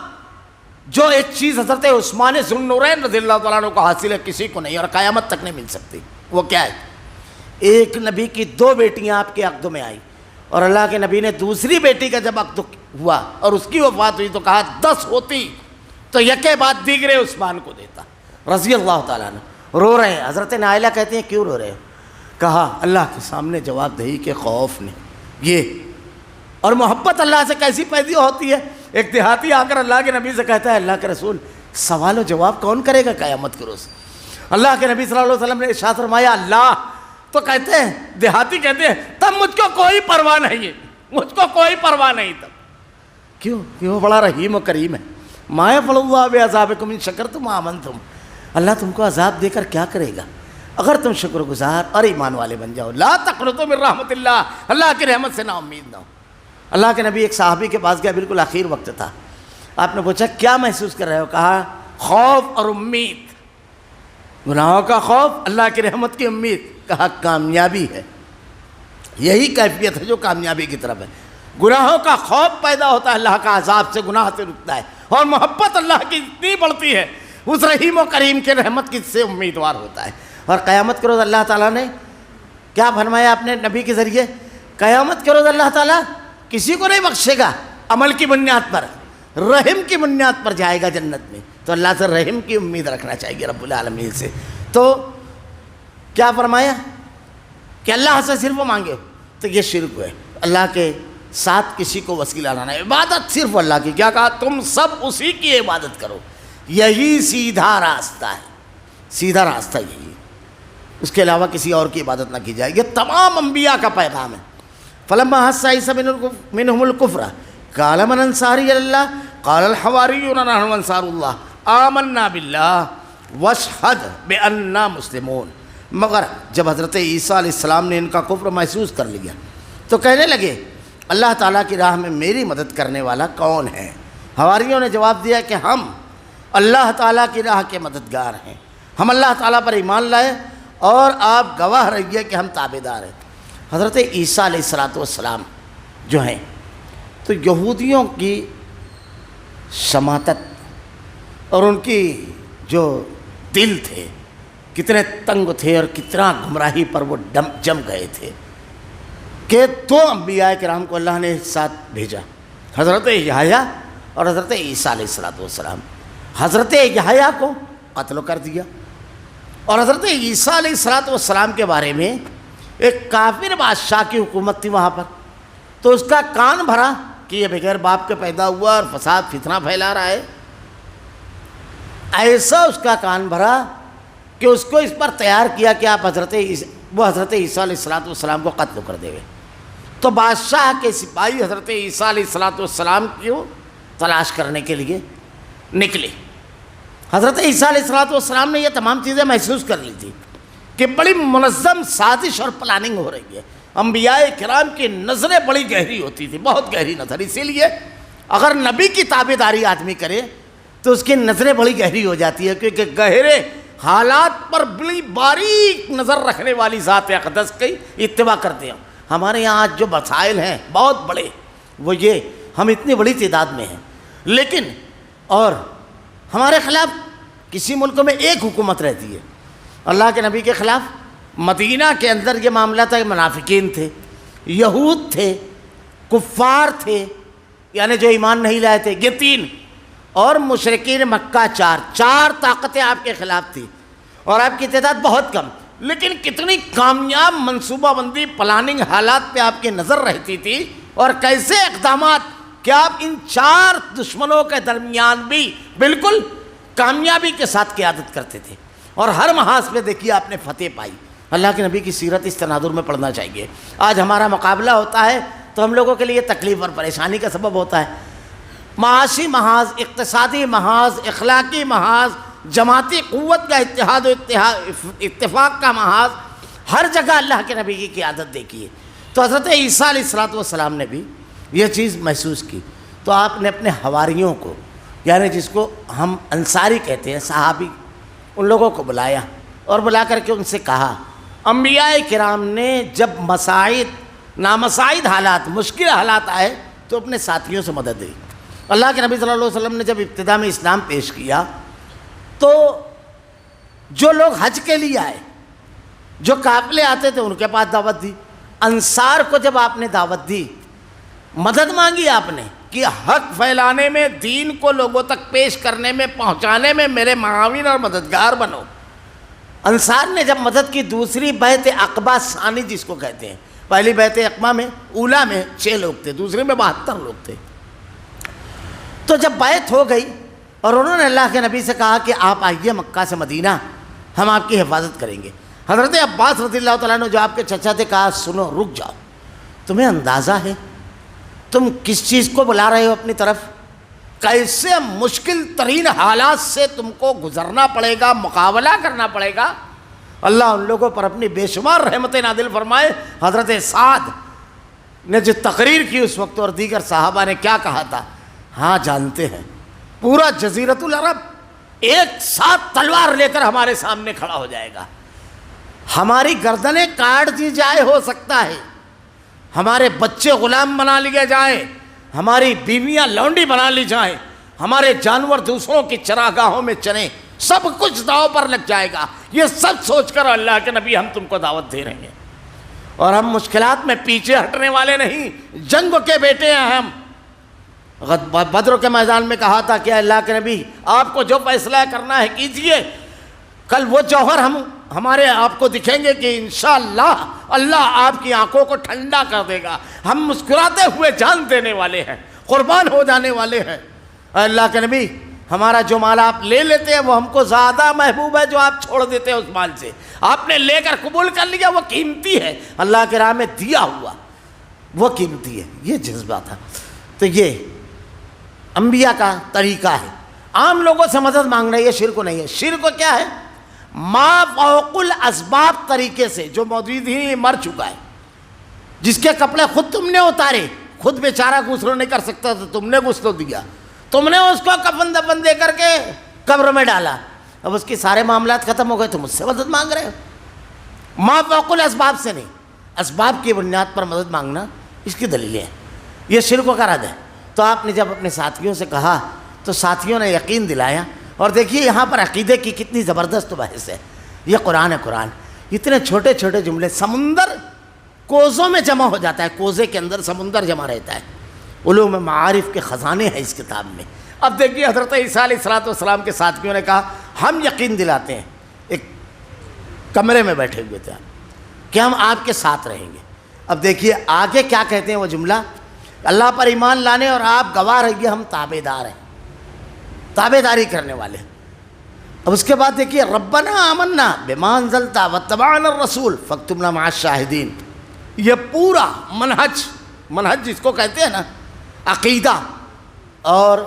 جو ایک چیز حضرت عثمان ذو النورین رضی اللہ تعالیٰ عنہ کو حاصل ہے کسی کو نہیں اور قیامت تک نہیں مل سکتی، وہ کیا ہے؟ ایک نبی کی 2 بیٹیاں آپ کے عقد میں آئیں، اور اللہ کے نبی نے دوسری بیٹی کا جب عقد ہوا اور اس کی وفات ہوئی تو کہا 10 ہوتی تو یکے بعد دیگرے عثمان کو دیتا رضی اللہ تعالیٰ عنہ۔ رو رہے ہیں۔ حضرت نائلہ کہتے ہیں کیوں رو رہے ہو؟ کہا اللہ کے سامنے جواب دہی کے خوف نے یہ، اور محبت اللہ سے کیسی پیدا ہوتی ہے۔ ایک دیہاتی آ کر اللہ کے نبی سے کہتا ہے اللہ کے رسول سوال و جواب کون کرے گا قیامت کے روز؟ اللہ کے نبی صلی اللہ علیہ وسلم نے ارشاد فرمایا اللہ۔ تو کہتے ہیں دیہاتی کہتے ہیں تب مجھ کو کوئی پرواہ نہیں ہے، مجھ کو کوئی پرواہ نہیں تب۔ کیوں؟ کہ وہ بڑا رحیم و کریم ہے۔ ما یفعل اللہ بعذابکم ان شکرتم وآمنتم، اللہ تم کو عذاب دے کر کیا کرے گا اگر تم شکر گزار اور ایمان والے بن جاؤ۔ لا تقنطوا من رحمت اللہ، اللہ کی رحمت سے نا امید نہ ہو۔ اللہ کے نبی ایک صحابی کے پاس گیا، بالکل آخر وقت تھا۔ آپ نے پوچھا کیا محسوس کر رہے ہو؟ کہا خوف اور امید، گناہوں کا خوف، اللہ کی رحمت کی امید۔ کہا کامیابی ہے، یہی کیفیت ہے جو کامیابی کی طرف ہے۔ گناہوں کا خوف پیدا ہوتا ہے، اللہ کا عذاب سے گناہ سے رکتا ہے، اور محبت اللہ کی اتنی بڑھتی ہے اس رحیم و کریم کے رحمت کی سے امیدوار ہوتا ہے۔ اور قیامت کے روز اللہ تعالیٰ نے کیا فرمایا اپنے نبی کے ذریعے؟ قیامت کے روز اللہ تعالیٰ کسی کو نہیں بخشے گا عمل کی بنیاد پر، رحم کی بنیاد پر جائے گا جنت میں۔ تو اللہ سے رحم کی امید رکھنا چاہیے رب العالمین سے۔ تو کیا فرمایا کہ اللہ سے صرف مانگے، تو یہ شرک ہے، اللہ کے ساتھ کسی کو وسیلہ لانا ہے۔ عبادت صرف اللہ کی، کیا کہا تم سب اسی کی عبادت کرو، یہی سیدھا راستہ ہے، سیدھا راستہ یہی ہے، اس کے علاوہ کسی اور کی عبادت نہ کی جائے۔ یہ تمام انبیاء کا پیغام ہے۔ فلما حس عیسی منہم الکفر قال من انصاری اللہ قال الحواریون نحن انصار اللہ آمنا باللہ واشہد بأننا مسلمون۔ مگر جب حضرت عیسیٰ علیہ السلام نے ان کا کفر محسوس کر لیا تو کہنے لگے اللہ تعالیٰ کی راہ میں میری مدد کرنے والا کون ہے؟ حواریوں نے جواب دیا کہ ہم اللہ تعالیٰ کی راہ کے مددگار ہیں، ہم اللہ تعالیٰ پر ایمان لائے اور آپ گواہ رہیے کہ ہم تابعدار ہیں۔ حضرت عیسیٰ علیہ السلام جو ہیں تو یہودیوں کی شماتت اور ان کی جو دل تھے کتنے تنگ تھے اور کتنا گمراہی پر وہ جم گئے تھے کہ 2 انبیاء کرام کو اللہ نے ساتھ بھیجا، حضرت یحییٰ اور حضرت عیسیٰ علیہ السلام۔ حضرت یحییٰ کو قتل کر دیا، اور حضرت عیسیٰ علیہ السلام کے بارے میں ایک کافر بادشاہ کی حکومت تھی وہاں پر، تو اس کا کان بھرا کہ یہ بغیر باپ کے پیدا ہوا اور فساد فتنہ پھیلا رہا ہے۔ ایسا اس کا کان بھرا کہ اس کو اس پر تیار کیا کہ آپ حضرت عیسیٰ علیہ السلام کو قتل کر دے گے۔ تو بادشاہ کے سپاہی حضرت عیسیٰ علیہ السلام کو تلاش کرنے کے لیے نکلے۔ حضرت عیسیٰ علیہ السلام نے یہ تمام چیزیں محسوس کر لی تھی کہ بڑی منظم سازش اور پلاننگ ہو رہی ہے۔ انبیاء کرام کی نظریں بڑی گہری ہوتی تھی، بہت گہری نظر، اسی لیے اگر نبی کی تابعداری آدمی کرے تو اس کی نظریں بڑی گہری ہو جاتی ہے، کیونکہ گہرے حالات پر بڑی باریک نظر رکھنے والی ذات اقدس کی اتباع کرتے ہیں۔ ہمارے یہاں آج جو مسائل ہیں بہت بڑے، وہ یہ ہم اتنی بڑی تعداد میں ہیں، لیکن اور ہمارے خلاف کسی ملک میں ایک حکومت رہتی ہے، اللہ کے نبی کے خلاف مدینہ کے اندر یہ معاملہ تھا کہ منافقین تھے، یہود تھے، کفار تھے، یعنی جو ایمان نہیں لائے تھے، یہ 3، اور مشرکین مکہ 4 طاقتیں آپ کے خلاف تھی، اور آپ کی تعداد بہت کم، لیکن کتنی کامیاب منصوبہ بندی پلاننگ حالات پہ آپ کی نظر رہتی تھی، اور کیسے اقدامات کہ آپ ان 4 دشمنوں کے درمیان بھی بالکل کامیابی کے ساتھ قیادت کرتے تھے، اور ہر محاذ پہ دیکھیے آپ نے فتح پائی۔ اللہ کے نبی کی سیرت اس تناظر میں پڑھنا چاہیے۔ آج ہمارا مقابلہ ہوتا ہے تو ہم لوگوں کے لیے تکلیف اور پریشانی کا سبب ہوتا ہے، معاشی محاذ، اقتصادی محاذ، اخلاقی محاذ، جماعتی قوت کا اتحاد و اتفاق کا محاذ، ہر جگہ اللہ کے نبی کی قیادت دیکھیے۔ تو حضرت عیسیٰ علیہ السلام نے بھی یہ چیز محسوس کی تو آپ نے اپنے حواریوں کو، یعنی جس کو ہم انصاری کہتے ہیں، صحابی، ان لوگوں کو بلایا اور بلا کر کے ان سے کہا، انبیاء کرام نے جب نامساعد حالات، مشکل حالات آئے تو اپنے ساتھیوں سے مدد دی۔ اللہ کے نبی صلی اللہ علیہ وسلم نے جب ابتدا میں اسلام پیش کیا تو جو لوگ حج کے لیے آئے، جو قافلے آتے تھے، ان کے پاس دعوت دی۔ انصار کو جب آپ نے دعوت دی، مدد مانگی آپ نے کہ حق پھیلانے میں، دین کو لوگوں تک پیش کرنے میں، پہنچانے میں میرے معاون اور مددگار بنو۔ انصار نے جب مدد کی، دوسری بیعت عقبہ ثانی جس کو کہتے ہیں، پہلی بیعت عقبہ میں، اولا میں 6 لوگ تھے، دوسری میں 72 لوگ تھے۔ تو جب بیعت ہو گئی اور انہوں نے اللہ کے نبی سے کہا کہ آپ آئیے مکہ سے مدینہ، ہم آپ کی حفاظت کریں گے۔ حضرت عباس رضی اللہ تعالیٰ عنہ جو آپ کے چچا تھے، کہا سنو، رک جاؤ، تمہیں اندازہ ہے تم کس چیز کو بلا رہے ہو اپنی طرف؟ کیسے مشکل ترین حالات سے تم کو گزرنا پڑے گا، مقابلہ کرنا پڑے گا۔ اللہ ان لوگوں پر اپنی بے شمار رحمتیں نازل فرمائے۔ حضرت سعد نے جو تقریر کی اس وقت اور دیگر صحابہ نے کیا کہا تھا، ہاں جانتے ہیں، پورا جزیرۃ العرب ایک ساتھ تلوار لے کر ہمارے سامنے کھڑا ہو جائے گا، ہماری گردنیں کاٹ دی جائے، ہو سکتا ہے ہمارے بچے غلام بنا لیے جائیں، ہماری بیویاں لونڈی بنا لی جائیں، ہمارے جانور دوسروں کی چراگاہوں میں چریں، سب کچھ داؤ پر لگ جائے گا۔ یہ سب سوچ کر اللہ کے نبی ہم تم کو دعوت دے رہے ہیں، اور ہم مشکلات میں پیچھے ہٹنے والے نہیں، جنگ کے بیٹے ہیں ہم۔ بدر کے میدان میں کہا تھا کہ اللہ کے نبی آپ کو جو فیصلہ کرنا ہے کیجئے، کل وہ جوہر ہمارے آپ کو دکھیں گے کہ انشاءاللہ اللہ آپ کی آنکھوں کو ٹھنڈا کر دے گا، ہم مسکراتے ہوئے جان دینے والے ہیں، قربان ہو جانے والے ہیں۔ اللہ کے نبی ہمارا جو مال آپ لے لیتے ہیں وہ ہم کو زیادہ محبوب ہے جو آپ چھوڑ دیتے ہیں اس مال سے، آپ نے لے کر قبول کر لیا، وہ قیمتی ہے، اللہ کے راہ میں دیا ہوا وہ قیمتی ہے۔ یہ جذبہ تھا۔ تو یہ انبیاء کا طریقہ ہے۔ عام لوگوں سے مدد مانگنا یہ شرک نہیں ہے۔ شرک کیا ہے؟ ما فوق الاسباب طریقے سے، جو موجود ہی مر چکا ہے، جس کے کپڑے خود تم نے اتارے، خود بیچارہ غسل نہیں کر سکتا تو تم نے غسل دیا، تم نے اس کو کفن دفن دے کر کے قبر میں ڈالا، اب اس کے سارے معاملات ختم ہو گئے، تم اس سے مدد مانگ رہے ہو۔ ما فوق الاسباب سے نہیں، اسباب کی بنیاد پر مدد مانگنا اس کی دلیلیں ہیں، یہ شرک کا رد ہے۔ تو آپ نے جب اپنے ساتھیوں سے کہا تو ساتھیوں نے یقین دلایا، اور دیکھیے یہاں پر عقیدے کی کتنی زبردست بحث ہے۔ یہ قرآن ہے، قرآن اتنے چھوٹے چھوٹے جملے، سمندر کوزوں میں جمع ہو جاتا ہے، کوزے کے اندر سمندر جمع رہتا ہے۔ علوم معارف کے خزانے ہیں اس کتاب میں۔ اب دیکھیے حضرت عیسیٰ علیہ السلام کے ساتھیوں نے کہا ہم یقین دلاتے ہیں، ایک کمرے میں بیٹھے ہوئے تھے کہ ہم آپ کے ساتھ رہیں گے۔ اب دیکھیے آگے کیا کہتے ہیں وہ جملہ، اللہ پر ایمان لانے اور آپ گواہ رہیے ہم تابع دار ہیں، تابع داری کرنے والے ہیں۔ اب اس کے بعد دیکھیے ربنا آمنا بما انزلت واتبعنا الرسول فاکتبنا مع الشاہدین۔ یہ پورا منہج جس کو کہتے ہیں نا، عقیدہ اور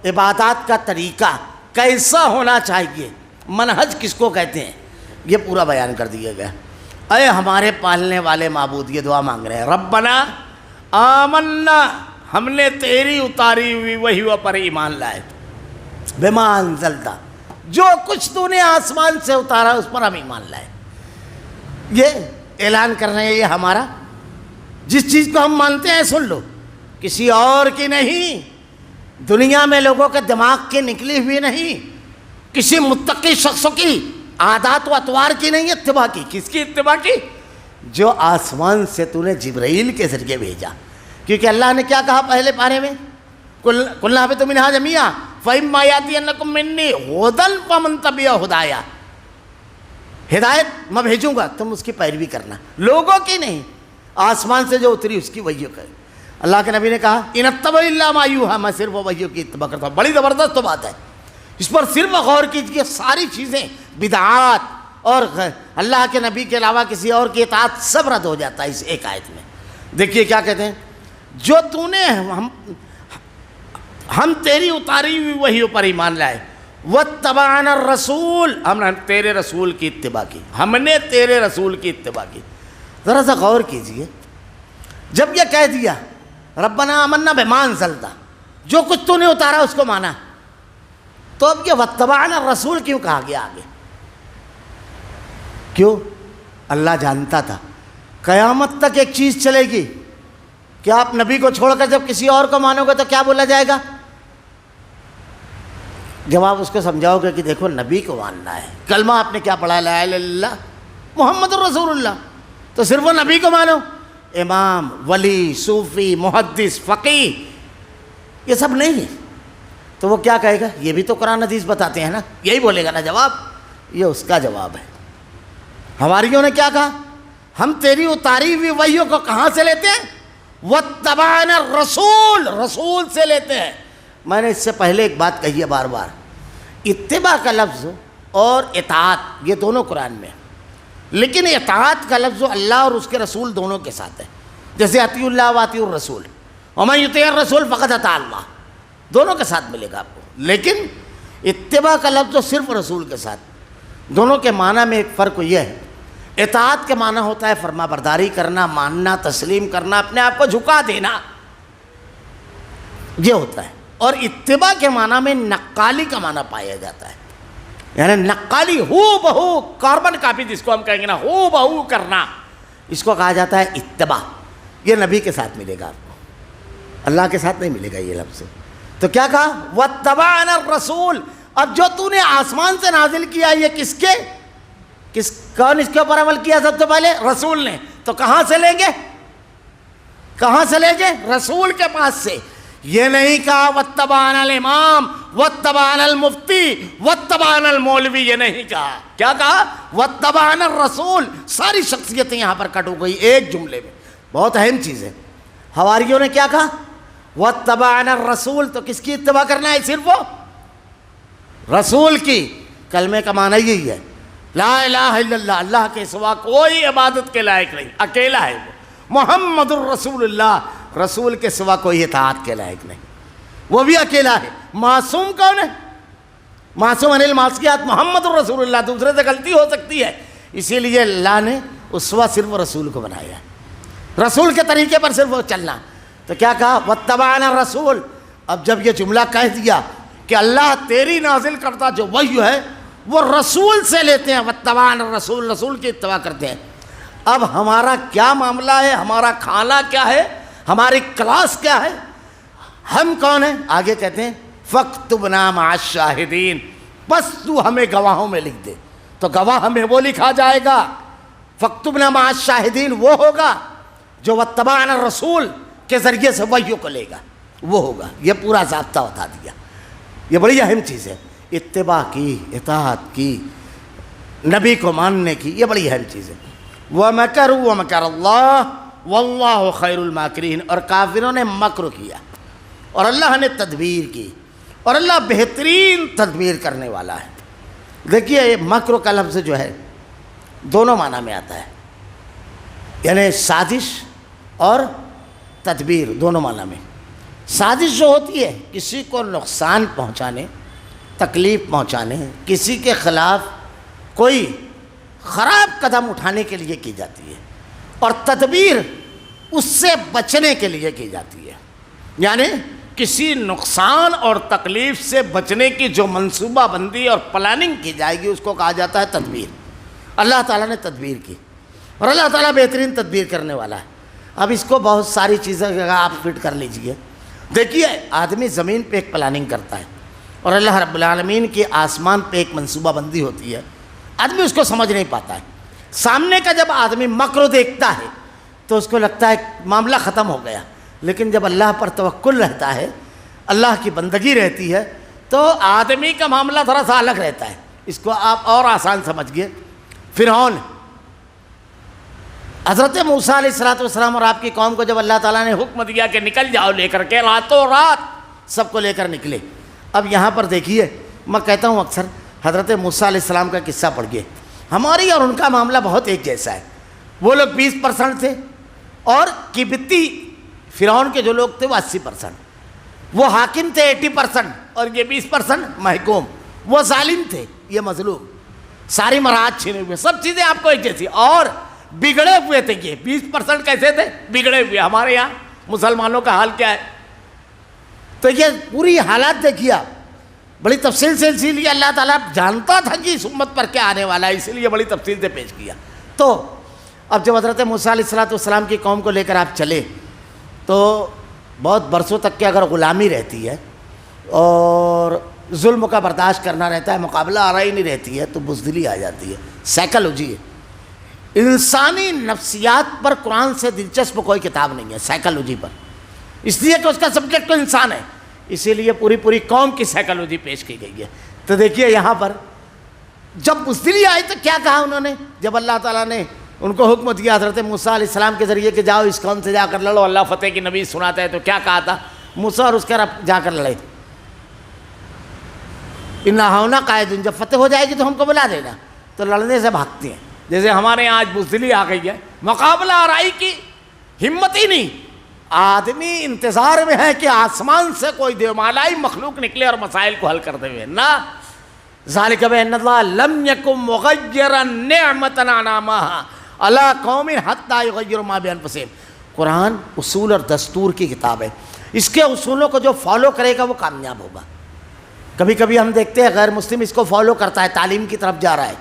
عبادات کا طریقہ کیسا ہونا چاہیے، منہج کس کو کہتے ہیں، یہ پورا بیان کر دیا گیا۔ اے ہمارے پالنے والے معبود، یہ دعا مانگ رہے ہیں، ربنا آمنا، ہم نے تیری اتاری ہوئی وحی پر ایمان لائے، بما انزلتا، جو کچھ تو نے آسمان سے اتارا اس پر ہم ایمان لائے۔ یہ اعلان کر رہے ہیں یہ ہمارا، جس چیز کو ہم مانتے ہیں سن لو، کسی اور کی نہیں، دنیا میں لوگوں کے دماغ کی نکلی ہوئی نہیں، کسی متقی شخصوں کی عادات و اطوار کی نہیں، اتباع کی۔ کس کی اتباع کی؟ جو آسمان سے تو نے جبرائیل کے ذریعے بھیجا، کیونکہ اللہ نے کیا کہا پہلے پارے میں، قُلْنَا اهْبِطُوا مِنْهَا جَمِيعًا فَإِمَّا يَأْتِيَنَّكُم مِّنِّي هُدًى فَمَن تَبِعَ هُدَايَ، ہدایت میں بھیجوں گا، تم اس کی پیروی کرنا، لوگوں کی نہیں، آسمان سے جو اتری اس کی وحی کرے۔ اللہ کے نبی نے کہا اِنْ أَتَّبِعُ إِلَّا مَا يُوحَىٰ، میں صرف وہ وحی کی اتباع کرتا ہوں۔ بڑی زبردست بات ہے، اس پر صرف غور کیجیے۔ ساری چیزیں بدعات اور اللہ کے نبی کے علاوہ کسی اور کی اطاعت سب رد ہو جاتا ہے اس ایک آیت میں۔ دیکھیے کیا کہتے ہیں، جو تو نے ہم تیری اتاری ہوئی وحی پر ایمان لائے، واتبعنا الرسول، ہم نے تیرے رسول کی اتباع کی، ہم نے تیرے رسول کی اتباع کی۔ ذرا سا غور کیجئے، جب یہ کہہ دیا ربنا آمنا بما انزلتا، جو کچھ تو نے اتارا اس کو مانا. تو اب یہ واتبعنا الرسول کیوں کہا گیا آگے؟ کیوں؟ اللہ جانتا تھا قیامت تک ایک چیز چلے گی کہ آپ نبی کو چھوڑ کر جب کسی اور کو مانو گے تو کیا بولا جائے گا؟ جب آپ اس کو سمجھاؤ گے کہ دیکھو نبی کو ماننا ہے، کلمہ آپ نے کیا پڑھا، لا الہ الا اللہ محمد الرسول اللہ، تو صرف وہ نبی کو مانو. امام، ولی، صوفی، محدث، فقیہ یہ سب نہیں ہے. تو وہ کیا کہے گا؟ یہ بھی تو قرآن حدیث بتاتے ہیں نا، یہی بولے گا نا جواب. یہ اس کا جواب ہے. حواریوں نے کیا کہا؟ ہم تیری اتاری ہوئی وحیوں کو کہاں سے لیتے ہیں؟ واتبعنا الرسول، رسول سے لیتے ہیں. میں نے اس سے پہلے ایک بات کہی ہے بار بار، اتباع کا لفظ اور اطاعت یہ دونوں قرآن میں ہیں، لیکن اطاعت کا لفظ اللہ اور اس کے رسول دونوں کے ساتھ ہے. جیسے اطیعوا اللہ و اطیعوا الرسول، ومن یطیع الرسول فقد اطاع اللہ، دونوں کے ساتھ ملے گا آپ کو. لیکن اتباع کا لفظ صرف رسول کے ساتھ. دونوں کے معنی میں ایک فرق یہ ہے، اطاعت کے معنی ہوتا ہے فرما برداری کرنا، ماننا، تسلیم کرنا، اپنے آپ کو جھکا دینا، یہ ہوتا ہے. اور اتباع کے معنی میں نقالی کا معنی پایا جاتا ہے. یعنی نقالی ہو بہو، کاربن کاپی جس کو ہم کہیں گے نا، ہو بہو کرنا، اس کو کہا جاتا ہے اتباع. یہ نبی کے ساتھ ملے گا آپ کو، اللہ کے ساتھ نہیں ملے گا یہ لفظ. تو کیا کہا؟ واتبعنا الرسول. اب جو تو نے آسمان سے نازل کیا یہ کس کے، کون اس کے اوپر عمل کیا سب سے پہلے؟ رسول نے. تو کہاں سے لیں گے؟ کہاں سے لیں گے؟ رسول کے پاس سے. یہ نہیں کہا واتبعنا الامام، واتبعنا المفتی، واتبعنا المولوی، یہ نہیں کہا. کیا کہا؟ واتبعنا الرسول. ساری شخصیتیں یہاں پر کٹ ہو گئی ایک جملے میں. بہت اہم چیز ہے. حواریوں نے کیا کہا؟ واتبعنا الرسول. تو کس کی اتباع کرنا ہے؟ صرف وہ رسول کی. کلمے کا معنی یہی ہے، لا الہ الا اللہ، اللہ کے سوا کوئی عبادت کے لائق نہیں، اکیلا ہے وہ. محمد الرسول اللہ، رسول کے سوا کوئی اطاعت کے لائق نہیں، وہ بھی اکیلا ہے. معصوم کون ہے؟ معصوم عن المعصیات محمد الرسول اللہ. دوسرے سے غلطی ہو سکتی ہے، اسی لیے اللہ نے اسوہ صرف رسول کو بنایا ہے، رسول کے طریقے پر صرف وہ چلنا. تو کیا کہا؟ واتبعنا الرسول. اب جب یہ جملہ کہہ دیا کہ اللہ تیری نازل کرتا جو وحی ہے وہ رسول سے لیتے ہیں، واتبعنا الرسول، رسول کی اتباع کرتے ہیں. اب ہمارا کیا معاملہ ہے؟ ہمارا کھانا کیا ہے؟ ہماری کلاس کیا ہے؟ ہم کون ہیں؟ آگے کہتے ہیں فاکتبنا مع الشاہدین. بس تو ہمیں گواہوں میں لکھ دے. تو گواہ ہمیں وہ لکھا جائے گا. فاکتبنا مع الشاہدین وہ ہوگا جو واتبعنا الرسول کے ذریعے سے وحیوں کو لے گا، وہ ہوگا. یہ پورا ضابطہ بتا دیا. یہ بڑی اہم چیز ہے، اتباع کی، اطاعت کی، نبی کو ماننے کی، یہ بڑی اہم چیز ہے. وَمَكَرُوا وَمَكَرَ اللَّهُ وَاللَّهُ خَيْرُ الْمَاكِرِينَ. اور کافروں نے مکر کیا اور اللہ نے تدبیر کی، اور اللہ بہترین تدبیر کرنے والا ہے. دیکھیے یہ مکر کا لفظ جو ہے دونوں معنی میں آتا ہے، یعنی سازش اور تدبیر دونوں معنی میں. سازش جو ہوتی ہے کسی کو نقصان پہنچانے، تکلیف پہنچانے، کسی کے خلاف کوئی خراب قدم اٹھانے کے لیے کی جاتی ہے، اور تدبیر اس سے بچنے کے لیے کی جاتی ہے. یعنی کسی نقصان اور تکلیف سے بچنے کی جو منصوبہ بندی اور پلاننگ کی جائے گی اس کو کہا جاتا ہے تدبیر. اللہ تعالیٰ نے تدبیر کی اور اللہ تعالیٰ بہترین تدبیر کرنے والا ہے. اب اس کو بہت ساری چیزیں آپ فٹ کر لیجئے. دیکھیے آدمی زمین پہ ایک پلاننگ کرتا ہے اور اللہ رب العالمین کی آسمان پہ ایک منصوبہ بندی ہوتی ہے. آدمی اس کو سمجھ نہیں پاتا ہے. سامنے کا جب آدمی مکر دیکھتا ہے تو اس کو لگتا ہے معاملہ ختم ہو گیا، لیکن جب اللہ پر توکل رہتا ہے، اللہ کی بندگی رہتی ہے، تو آدمی کا معاملہ تھوڑا سا الگ رہتا ہے. اس کو آپ اور آسان سمجھئے. فرعون، حضرت موسیٰ علیہ السلام اور آپ کی قوم کو جب اللہ تعالیٰ نے حکم دیا کہ نکل جاؤ لے کر کے، راتوں رات سب کو لے کر نکلے. اب یہاں پر دیکھیے، میں کہتا ہوں اکثر حضرت موسیٰ علیہ السلام کا قصہ پڑھیے. ہماری اور ان کا معاملہ بہت ایک جیسا ہے. وہ لوگ 20% تھے اور قبطی فرعون کے جو لوگ تھے وہ 80%. وہ حاکم تھے 80% اور یہ 20% محکوم. وہ ظالم تھے، یہ مظلوم. ساری مراحت چھینے ہوئے، سب چیزیں آپ کو ایک جیسی، اور بگڑے ہوئے تھے. یہ 20% کیسے تھے؟ بگڑے ہوئے. ہمارے یہاں مسلمانوں کا حال کیا ہے؟ تو یہ پوری حالات دیکھیے آپ، بڑی تفصیل سے، اسی لیے اللہ تعالیٰ جانتا تھا کہ اس امت پر کیا آنے والا ہے، اسی لیے بڑی تفصیل سے پیش کیا۔ تو اب جب حضرت موسیٰ علیہ السلام کی قوم کو لے کر آپ چلے تو بہت برسوں تک کہ اگر غلامی رہتی ہے اور ظلم کا برداشت کرنا رہتا ہے، مقابلہ آرائی نہیں رہتی ہے، تو بزدلی آ جاتی ہے، سائیکالوجی ہے۔ انسانی نفسیات پر قرآن سے دلچسپ کوئی کتاب نہیں ہے، سائیکالوجی پر، اس لیے کہ اس کا سبجیکٹ تو انسان ہے، اسی لیے پوری قوم کی سائیکالوجی پیش کی گئی ہے۔ تو دیکھیے یہاں پر جب بزدلی آئی تو کیا کہا انہوں نے، جب اللہ تعالیٰ نے ان کو حکم دیا حضرت موسیٰ علیہ السلام کے ذریعے کہ جاؤ اس قوم سے جا کر لڑو، اللہ فتح کی نبی سناتا ہے، تو کیا کہا تھا موسیٰ اور اس کے رب جا کر لڑے، اِنَّا ہَوْنَا قَائِدٌ، جب فتح ہو جائے گی تو ہم کو بلا دینا، تو لڑنے سے بھاگتے ہیں۔ جیسے ہمارے یہاں آج بزدلی آ گئی ہے، مقابلہ آرائی کی ہمت ہی نہیں، آدمی انتظار میں ہے کہ آسمان سے کوئی دیومالائی مخلوق نکلے اور مسائل کو حل کرتے ہوئے، نہ ذالک بأن اللہ لم یکن مغیرا نعمتا انعمہا علی قوم حتی یغیروا ما بانفسہم۔ قرآن اصول اور دستور کی کتاب ہے، اس کے اصولوں کو جو فالو کرے گا وہ کامیاب ہوگا۔ کبھی کبھی ہم دیکھتے ہیں غیر مسلم اس کو فالو کرتا ہے، تعلیم کی طرف جا رہا ہے،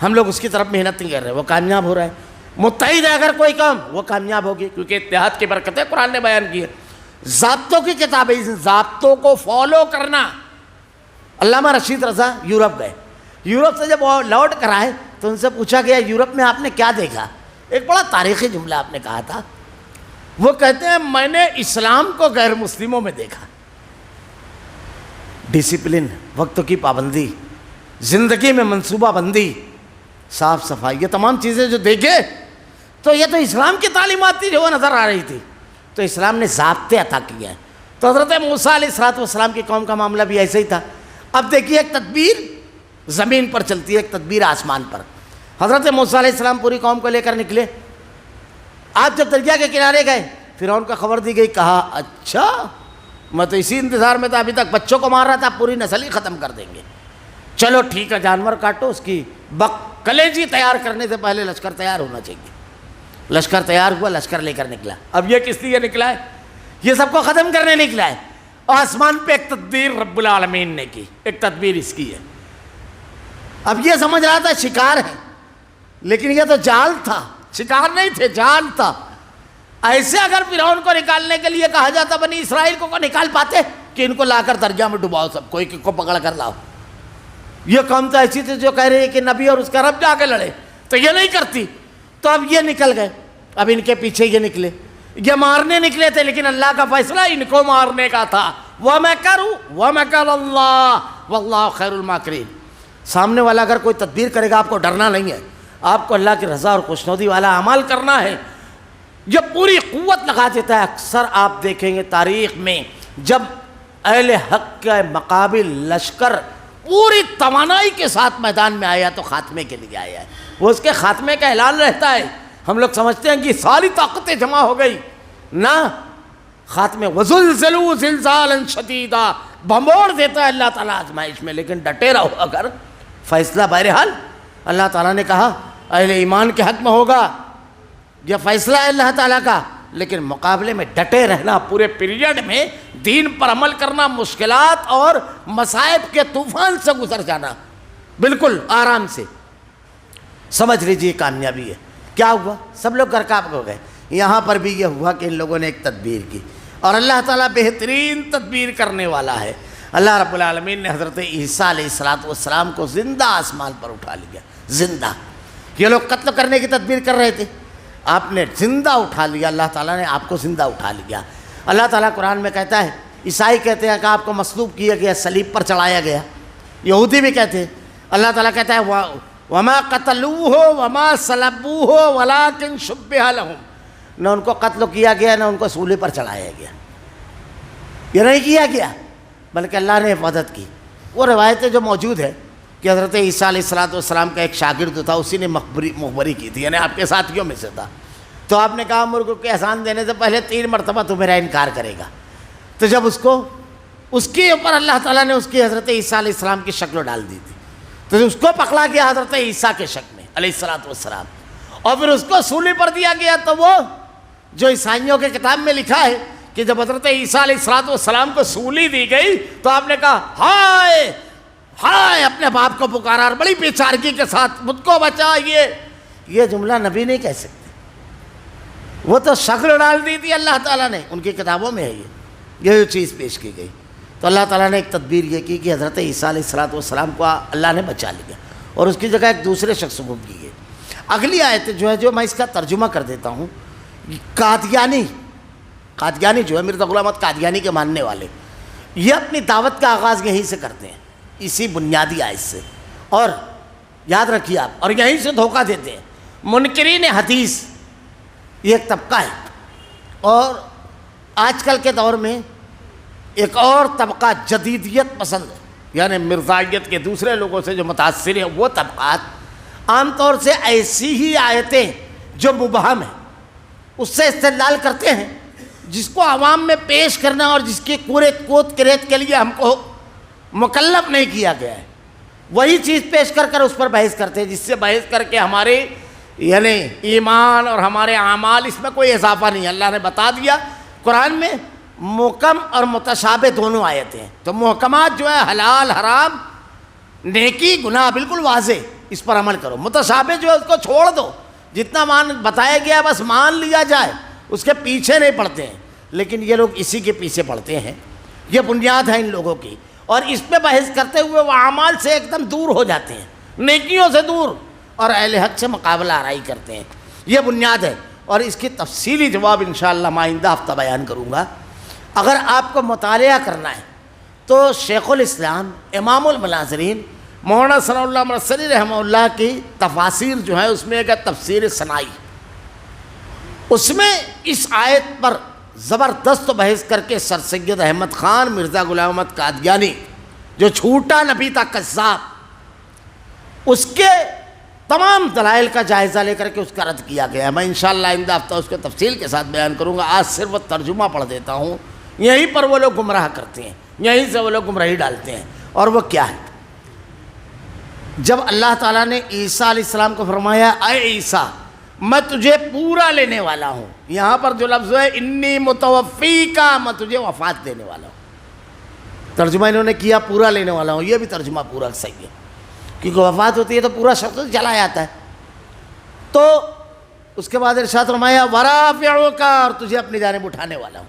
ہم لوگ اس کی طرف محنت نہیں کر رہے، وہ کامیاب ہو رہا ہے۔ متحد ہے اگر کوئی کام وہ کامیاب ہوگی، کیونکہ اتحاد کی برکتیں قرآن نے بیان کی ہے۔ ضابطوں کی کتاب ہے، ان ضابطوں کو فالو کرنا۔ علامہ رشید رضا یورپ گئے، یورپ سے جب وہ لوٹ کر آئے تو ان سے پوچھا گیا یورپ میں آپ نے کیا دیکھا؟ ایک بڑا تاریخی جملہ آپ نے کہا تھا، وہ کہتے ہیں میں نے اسلام کو غیر مسلموں میں دیکھا۔ ڈسپلن، وقت کی پابندی، زندگی میں منصوبہ بندی، صاف صفائی، یہ تمام چیزیں جو دیکھے تو یہ تو اسلام کی تعلیمات تھی جو وہ نظر آ رہی تھی، تو اسلام نے ضابطے عطا کیے ہیں۔ تو حضرت موسیٰ علیہ السلام کی قوم کا معاملہ بھی ایسے ہی تھا۔ اب دیکھیے ایک تدبیر زمین پر چلتی ہے، ایک تدبیر آسمان پر۔ حضرت موسیٰ علیہ السلام پوری قوم کو لے کر نکلے، آپ جب دریا کے کنارے گئے فرعون کو خبر دی گئی، کہا اچھا میں تو اسی انتظار میں تھا، ابھی تک بچوں کو مار رہا تھا، پوری نسل ہی ختم کر دیں گے، چلو ٹھیک ہے جانور کاٹو، اس کی کلیجی تیار کرنے سے پہلے لشکر تیار ہونا چاہیے۔ لشکر تیار ہوا، لشکر لے کر نکلا۔ اب یہ کس لیے نکلا ہے؟ یہ سب کو ختم کرنے نکلا ہے۔ آسمان پہ ایک تدبیر رب العالمین نے کی، ایک تدبیر اس کی ہے۔ اب یہ سمجھ رہا تھا شکار ہے، لیکن یہ تو جال تھا، شکار نہیں تھے، جال تھا۔ ایسے اگر فرعون کو نکالنے کے لیے کہا جاتا بنی اسرائیل کو نکال پاتے کہ ان کو لا کر دریا میں ڈباؤ، سب کو ایک ایک کو پکڑ کر لاؤ۔ یہ قوم تو ایسی تھی جو کہہ رہی ہے کہ نبی اور اس کا رب جا کے لڑے، تو یہ نہیں کرتی۔ تو اب یہ نکل گئے، اب ان کے پیچھے یہ نکلے، یہ مارنے نکلے تھے، لیکن اللہ کا فیصلہ ان کو مارنے کا تھا۔ وَمَكَرُوا وَمَكَرَ اللَّهُ وَاللَّهُ خَيْرُ الْمَاكِرِينَ۔ سامنے والا اگر کوئی تدبیر کرے گا آپ کو ڈرنا نہیں ہے، آپ کو اللہ کی رضا اور خوشنودی والا عمل کرنا ہے۔ یہ پوری قوت لگا دیتا ہے۔ اکثر آپ دیکھیں گے تاریخ میں جب اہل حق کے مقابل لشکر پوری توانائی کے ساتھ میدان میں آیا تو خاتمے کے لیے آیا ہے، وہ اس کے خاتمے کا اعلان رہتا ہے۔ ہم لوگ سمجھتے ہیں کہ ساری طاقتیں جمع ہو گئی، نہ، خاتمے وَزُلْزِلُوا زِلْزَالًا شَدِيدًا، بھموڑ دیتا ہے اللہ تعالیٰ آزمائش میں، لیکن ڈٹے رہو۔ اگر فیصلہ بہرحال اللہ تعالیٰ نے کہا اہل ایمان کے حق میں ہوگا، یہ فیصلہ ہے اللہ تعالیٰ کا، لیکن مقابلے میں ڈٹے رہنا، پورے پیریڈ میں دین پر عمل کرنا، مشکلات اور مصائب کے طوفان سے گزر جانا، بالکل آرام سے، سمجھ لیجیے کامیابی ہے۔ کیا ہوا؟ سب لوگ غرقاب ہو گئے۔ یہاں پر بھی یہ ہوا کہ ان لوگوں نے ایک تدبیر کی، اور اللہ تعالیٰ بہترین تدبیر کرنے والا ہے۔ اللہ رب العالمین نے حضرت عیسیٰ علیہ السلام کو زندہ آسمان پر اٹھا لیا، زندہ۔ یہ لوگ قتل کرنے کی تدبیر کر رہے تھے، آپ نے زندہ اٹھا لیا، اللہ تعالیٰ نے آپ کو زندہ اٹھا لیا۔ اللہ تعالیٰ قرآن میں کہتا ہے، عیسائی کہتے ہیں کہ آپ کو مصلوب کیا گیا، صلیب پر چڑھایا گیا، یہودی بھی کہتے ہیں۔ اللہ تعالیٰ کہتا ہے وَمَا قَتَلُوهُ وَمَا صَلَبُوهُ وَلَٰكِن شُبِّهَ لَهُمْ، نہ ان کو قتل کیا گیا نہ ان کو سولے پر چڑھایا گیا، یہ نہیں کیا گیا، بلکہ اللہ نے حفاظت کی۔ وہ روایتیں جو موجود ہے کہ حضرت عیسیٰ علیہ السلام کا ایک شاگرد تھا، اسی نے مخبری کی تھی، یعنی آپ کے ساتھیوں میں سے تھا، تو آپ نے کہا مرغ کے احسان دینے سے پہلے 3 مرتبہ تو میرا انکار کرے گا۔ تو جب اس کے اوپر اللہ تعالیٰ نے اس کی حضرت عیسیٰ علیہ السلام کی شکل ڈال دی تھی، تو اس کو پکڑا گیا حضرت عیسیٰ کے شک میں علیہ السلام، اور پھر اس کو سولی پر دیا گیا۔ تو وہ جو عیسائیوں کے کتاب میں لکھا ہے کہ جب حضرت عیسیٰ علیہ السلام کو سولی دی گئی تو آپ نے کہا ہائے ہائے، اپنے باپ کو پکارا اور بڑی بیچارگی کے ساتھ مجھ کو بچائیے. یہ جملہ نبی نہیں کہہ سکتے، وہ تو شکل ڈال دی تھی اللہ تعالیٰ نے، ان کی کتابوں میں ہے یہ چیز پیش کی گئی. تو اللہ تعالیٰ نے ایک تدبیر یہ کی کہ حضرت عیسیٰ علیہ السلام کو اللہ نے بچا لیا اور اس کی جگہ ایک دوسرے شخص کو دی گئی. اگلی آیت جو میں اس کا ترجمہ کر دیتا ہوں. قادیانی جو ہے مرزا غلام احمد قادیانی کے ماننے والے، یہ اپنی دعوت کا آغاز یہیں سے کرتے ہیں، اسی بنیادی آیت سے. اور یاد رکھیے آپ، اور یہیں سے دھوکہ دیتے ہیں. منکرین حدیث یہ ایک طبقہ ہے، اور آج کل کے دور میں ایک اور طبقہ جدیدیت پسند ہے، یعنی مرزائیت کے دوسرے لوگوں سے جو متاثر ہیں. وہ طبقات عام طور سے ایسی ہی آیتیں جو مبہم ہیں اس سے استدلال کرتے ہیں، جس کو عوام میں پیش کرنا اور جس کی کوت کریت کے لیے ہم کو مکلف نہیں کیا گیا ہے، وہی چیز پیش کر اس پر بحث کرتے ہیں، جس سے بحث کر کے ہمارے یعنی ایمان اور ہمارے اعمال اس میں کوئی اضافہ نہیں. اللہ نے بتا دیا قرآن میں محکم اور متشابہ دونوں آیتیں ہیں. تو محکمات جو ہے حلال حرام نیکی گناہ بالکل واضح، اس پر عمل کرو. متشابہ جو ہے اس کو چھوڑ دو، جتنا بتایا گیا بس مان لیا جائے، اس کے پیچھے نہیں پڑتے ہیں. لیکن یہ لوگ اسی کے پیچھے پڑتے ہیں. یہ بنیاد ہے ان لوگوں کی، اور اس پہ بحث کرتے ہوئے وہ اعمال سے ایک دم دور ہو جاتے ہیں، نیکیوں سے دور، اور اہل حق سے مقابلہ آرائی کرتے ہیں. یہ بنیاد ہے، اور اس کی تفصیلی جواب انشاءاللہ میں آئندہ ہفتہ بیان کروں گا. اگر آپ کو مطالعہ کرنا ہے تو شیخ الاسلام امام المناظرین مولانا ثناء اللہ مرسلی رحمہ اللہ کی تفاسیر جو ہے اس میں ایک تفسیر ثنائی، اس میں اس آیت پر زبردست بحث کر کے سر سید احمد خان مرزا غلام احمد قادیانی جو چھوٹا نبی تھا کذاب، اس کے تمام دلائل کا جائزہ لے کر کے اس کا رد کیا گیا. میں انشاءاللہ آئندہ ہفتہ اس کو تفصیل کے ساتھ بیان کروں گا. آج صرف وہ ترجمہ پڑھ دیتا ہوں. یہیں پر وہ لوگ گمراہ کرتے ہیں، یہیں سے وہ لوگ گمراہی ڈالتے ہیں. اور وہ کیا ہے؟ جب اللہ تعالیٰ نے عیسیٰ علیہ السلام کو فرمایا اے عیسیٰ میں تجھے پورا لینے والا ہوں، یہاں پر جو لفظ ہے انی متوفیکا، میں تجھے وفات دینے والا ہوں. ترجمہ انہوں نے کیا پورا لینے والا ہوں. یہ بھی ترجمہ پورا صحیح ہے، کیونکہ وفات ہوتی ہے تو پورا شخص چلا جاتا ہے. تو اس کے بعد ارشاد فرمایا ورافعوکا، اور تجھے اپنی جانب اٹھانے والا ہوں،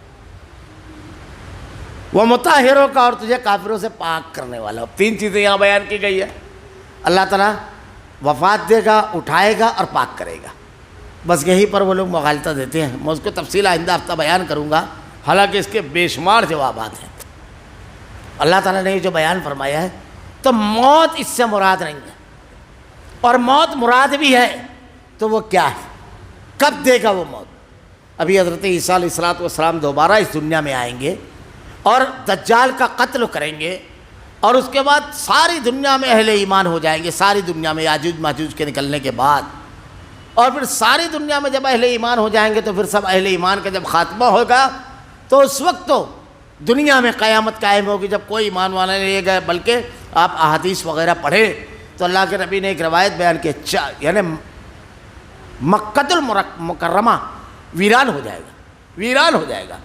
ومطہروکا، اور تجھے کافروں سے پاک کرنے والا ہوں. تین چیزیں یہاں بیان کی گئی ہے. اللہ تعالیٰ وفات دے گا، اٹھائے گا اور پاک کرے گا. بس یہیں پر وہ لوگ مغالطہ دیتے ہیں. میں اس کو تفصیل آئندہ ہفتہ بیان کروں گا، حالانکہ اس کے بے شمار جوابات ہیں. اللہ تعالیٰ نے یہ جو بیان فرمایا ہے تو موت اس سے مراد نہیں ہے، اور موت مراد بھی ہے تو وہ کیا ہے، کب دے گا وہ موت؟ ابھی حضرت عیسیٰ علیہ السلام دوبارہ اس دنیا میں آئیں گے اور دجال کا قتل کریں گے، اور اس کے بعد ساری دنیا میں اہل ایمان ہو جائیں گے، ساری دنیا میں یاجوج ماجوج کے نکلنے کے بعد. اور پھر ساری دنیا میں جب اہل ایمان ہو جائیں گے تو پھر سب اہل ایمان کا جب خاتمہ ہوگا تو اس وقت تو دنیا میں قیامت قائم ہوگی جب کوئی ایمان والا نہیں رہے گا. بلکہ آپ احادیث وغیرہ پڑھیں تو اللہ کے نبی نے ایک روایت بیان کی، یعنی مکۃ المکرمہ ویران ہو جائے گا، ویران ہو جائے گا.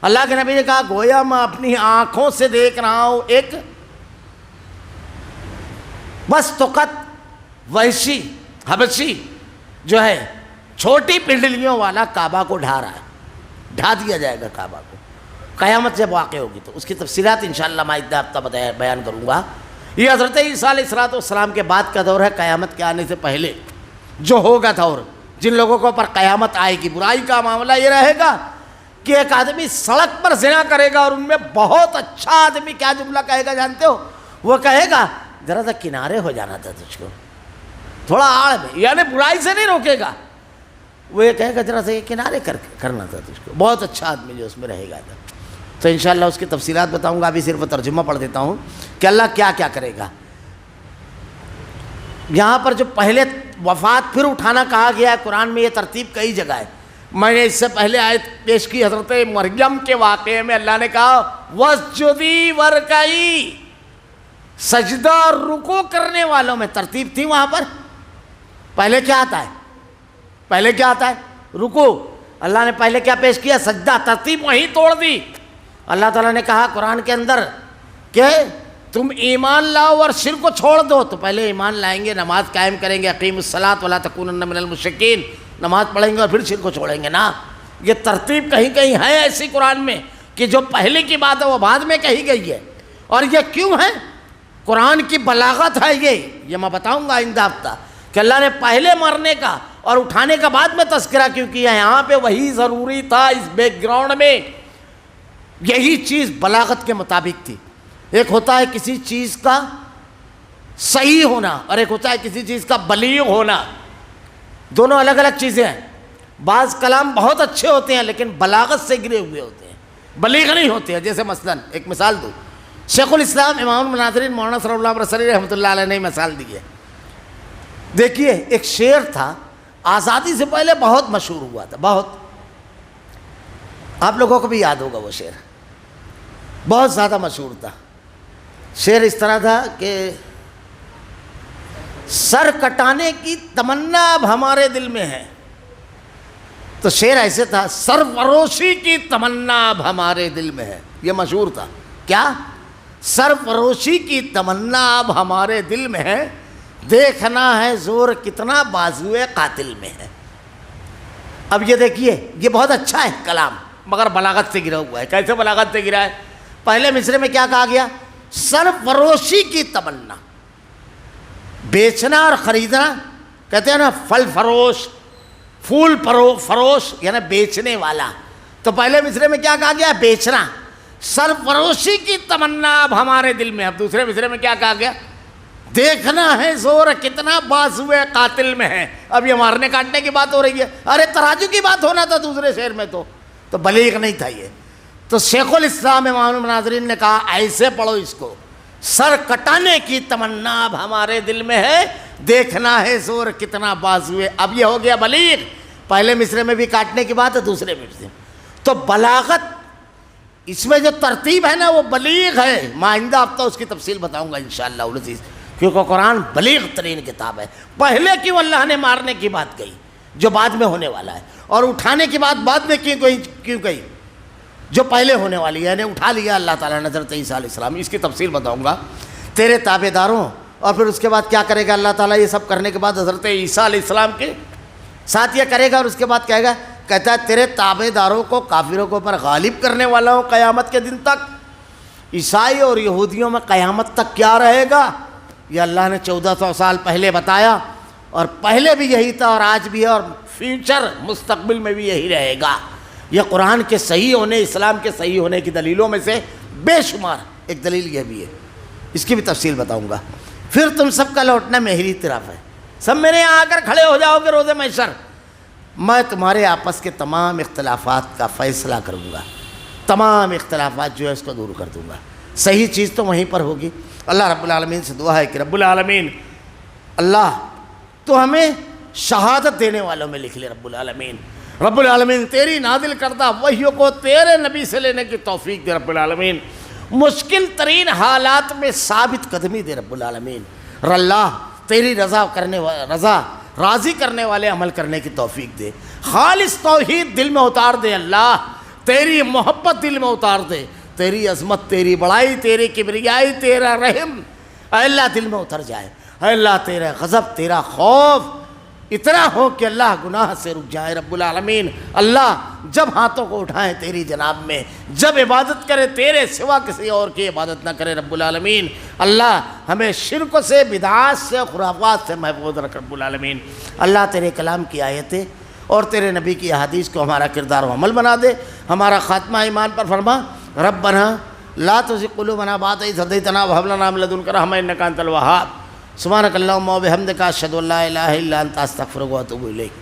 اللہ کے نبی نے کہا گویا میں اپنی آنکھوں سے دیکھ رہا ہوں ایک بس توقت وحشی حبشی جو ہے چھوٹی پنڈلیوں والا کعبہ کو ڈھا رہا ہے، ڈھا دیا جائے گا کعبہ کو. قیامت جب واقع ہوگی تو اس کی تفصیلات انشاءاللہ میں آئندہ ہفتہ بیان کروں گا. یہ حضرت عیسیٰ علیہ السلام کے بعد کا دور ہے، قیامت کے آنے سے پہلے جو ہوگا دور. جن لوگوں کو پر قیامت آئے گی، برائی کا معاملہ یہ رہے گا کہ ایک آدمی سڑک پر زنا کرے گا اور ان میں بہت اچھا آدمی کیا جملہ کہے گا جانتے ہو؟ وہ کہے گا ذرا سا کنارے ہو جانا تھا تجھ کو، تھوڑا آڑ میں، یعنی برائی سے نہیں روکے گا. وہ یہ کہے گا ذرا سا یہ کنارے کرنا تھا تجھ کو. بہت اچھا آدمی جو اس میں رہے گا. تو انشاءاللہ اس کی تفصیلات بتاؤں گا. ابھی صرف ترجمہ پڑھ دیتا ہوں کہ اللہ کیا کیا کرے گا. یہاں پر جو پہلے وفات پھر اٹھانا کہا گیا ہے قرآن میں، یہ ترتیب کئی جگہ ہے. میں نے اس سے پہلے آیت پیش کی حضرت مریم کے واقعے میں. اللہ نے کہا وَاسْجُدِي وَارْكَعِي، سجدہ اور رکوع کرنے والوں میں ترتیب تھی. وہاں پر پہلے کیا آتا ہے؟ پہلے کیا آتا ہے؟ رکوع. اللہ نے پہلے کیا پیش کیا؟ سجدہ، ترتیب وہیں توڑ دی۔ اللہ تعالیٰ نے کہا قرآن کے اندر کہ تم ایمان لاؤ اور شرک کو چھوڑ دو، تو پہلے ایمان لائیں گے، نماز قائم کریں گے، اقیموا الصلاۃ ولا تکونن من المشرکین، نماز پڑھیں گے اور پھر شرک کو چھوڑیں گے نا۔ یہ ترتیب کہیں کہیں ہے ایسی قرآن میں کہ جو پہلے کی بات ہے وہ بعد میں کہی گئی ہے، اور یہ کیوں ہے؟ قرآن کی بلاغت ہے یہ میں بتاؤں گا آئندہ ہفتہ کہ اللہ نے پہلے مرنے کا اور اٹھانے کا بعد میں تذکرہ کیوں کیا ہے۔ یہاں پہ وہی ضروری تھا، اس بیک گراؤنڈ میں یہی چیز بلاغت کے مطابق تھی۔ ایک ہوتا ہے کسی چیز کا صحیح ہونا اور ایک ہوتا ہے کسی چیز کا بلیغ ہونا، دونوں الگ الگ چیزیں ہیں۔ بعض کلام بہت اچھے ہوتے ہیں لیکن بلاغت سے گرے ہوئے ہوتے ہیں، بلیغ نہیں ہوتے ہیں۔ جیسے مثلا ایک مثال دوں، شیخ الاسلام امام المناظرین مولانا صلی اللہ علیہ وسلم رحمۃ اللہ علیہ نے مثال دی ہے۔ دیکھیے ایک شعر تھا، آزادی سے پہلے بہت مشہور ہوا تھا، بہت، آپ لوگوں کو بھی یاد ہوگا وہ شعر، بہت زیادہ مشہور تھا۔ شعر اس طرح تھا کہ سر کٹانے کی تمنا اب ہمارے دل میں ہے، تو شعر ایسے تھا، سر فروشی کی تمنا اب ہمارے دل میں ہے، یہ مشہور تھا۔ کیا؟ سر فروشی کی تمنا اب ہمارے دل میں ہے، دیکھنا ہے زور کتنا بازوئے قاتل میں ہے۔ اب یہ دیکھیے یہ بہت اچھا ہے کلام، مگر بلاغت سے گرا ہوا ہے۔ کیسے بلاغت سے گرا ہے؟ پہلے مصرے میں کیا کہا گیا؟ سر فروشی کی تمنا، بیچنا اور خریدنا، کہتے ہیں نا پھل فروش، پھول فروش یعنی بیچنے والا، تو پہلے مصرے میں کیا کہا گیا؟ بیچنا۔ سر فروشی کی تمنا اب ہمارے دل میں۔ اب دوسرے مصرے میں کیا کہا گیا؟ دیکھنا ہے زور کتنا بازوئے قاتل میں ہے۔ اب یہ مارنے کاٹنے کی بات ہو رہی ہے، ارے تراجو کی بات ہونا تھا دوسرے شعر میں، تو بلیغ نہیں تھا یہ۔ تو شیخ الاسلام امام المناظرین نے کہا ایسے پڑھو اس کو، سر کٹانے کی تمنا اب ہمارے دل میں ہے، دیکھنا ہے زور کتنا بازوئے۔ اب یہ ہو گیا بلیغ، پہلے مصرے میں بھی کاٹنے کی بات ہے، دوسرے مصرے میں۔ تو بلاغت اس میں جو ترتیب ہے نا وہ بلیغ ہے۔ میں آئندہ ہفتہ اس کی تفصیل بتاؤں گا انشاءاللہ العزیز، کیونکہ قرآن بلیغ ترین کتاب ہے۔ پہلے کیوں اللہ نے مارنے کی بات کہی جو بعد میں ہونے والا ہے، اور اٹھانے کی بات بعد میں کیوں کہی جو پہلے ہونے والی ہے؟ یعنی اٹھا لیا اللہ تعالیٰ نے حضرت عیسیٰ علیہ السلام، اس کی تفصیل بتاؤں گا تیرے تابع داروں۔ اور پھر اس کے بعد کیا کرے گا اللہ تعالیٰ؟ یہ سب کرنے کے بعد حضرت عیسیٰ علیہ السلام کے ساتھ یہ کرے گا، اور اس کے بعد کہے گا، کہتا ہے تیرے تابع داروں کو کافروں کے اوپر غالب کرنے والا ہوں قیامت کے دن تک۔ عیسائی اور یہودیوں میں قیامت تک کیا رہے گا یہ اللہ نے 1400 سال پہلے بتایا، اور پہلے بھی یہی تھا اور آج بھی ہے اور فیوچر مستقبل میں بھی یہی رہے گا۔ یہ قرآن کے صحیح ہونے، اسلام کے صحیح ہونے کی دلیلوں میں سے بے شمار ایک دلیل یہ بھی ہے، اس کی بھی تفصیل بتاؤں گا۔ پھر تم سب کا لوٹنا میری طرف ہے، سب میرے یہاں آ کر کھڑے ہو جاؤ گے روز محشر، میں تمہارے آپس کے تمام اختلافات کا فیصلہ کروں گا، تمام اختلافات جو ہے اس کو دور کر دوں گا۔ صحیح چیز تو وہیں پر ہوگی۔ اللہ رب العالمین سے دعا ہے کہ رب العالمین اللہ تو ہمیں شہادت دینے والوں میں لکھ لے۔ رب العالمین تیری نازل کردہ وحیوں کو تیرے نبی سے لینے کی توفیق دے رب العالمین، مشکل ترین حالات میں ثابت قدمی دے رب العالمین۔ اللہ تیری راضی کرنے والے عمل کرنے کی توفیق دے، خالص توحید دل میں اتار دے اللہ، تیری محبت دل میں اتار دے، تیری عظمت، تیری بڑائی، تیری کبریائی، تیرا رحم اے اللہ دل میں اتر جائے۔ اے اللہ تیرا غضب، تیرا خوف اتنا ہو کہ اللہ گناہ سے رک جائے رب العالمین۔ اللہ جب ہاتھوں کو اٹھائیں تیری جناب میں، جب عبادت کرے تیرے سوا کسی اور کی عبادت نہ کرے رب العالمین۔ اللہ ہمیں شرک سے، بدعات سے، خرافات سے محفوظ رکھ رب العالمین۔ اللہ تیرے کلام کی آیتیں اور تیرے نبی کی احادیث کو ہمارا کردار و عمل بنا دے، ہمارا خاتمہ ایمان پر فرما۔ ربنا لا تزغ قلوبنا بعد إذ هديتنا وهب لنا من لدنك رحمة إنك أنت الوهاب۔ سبحانك اللهم وبحمدك أشهد أن لا إله إلا أنت أستغفرك وأتوب إليك۔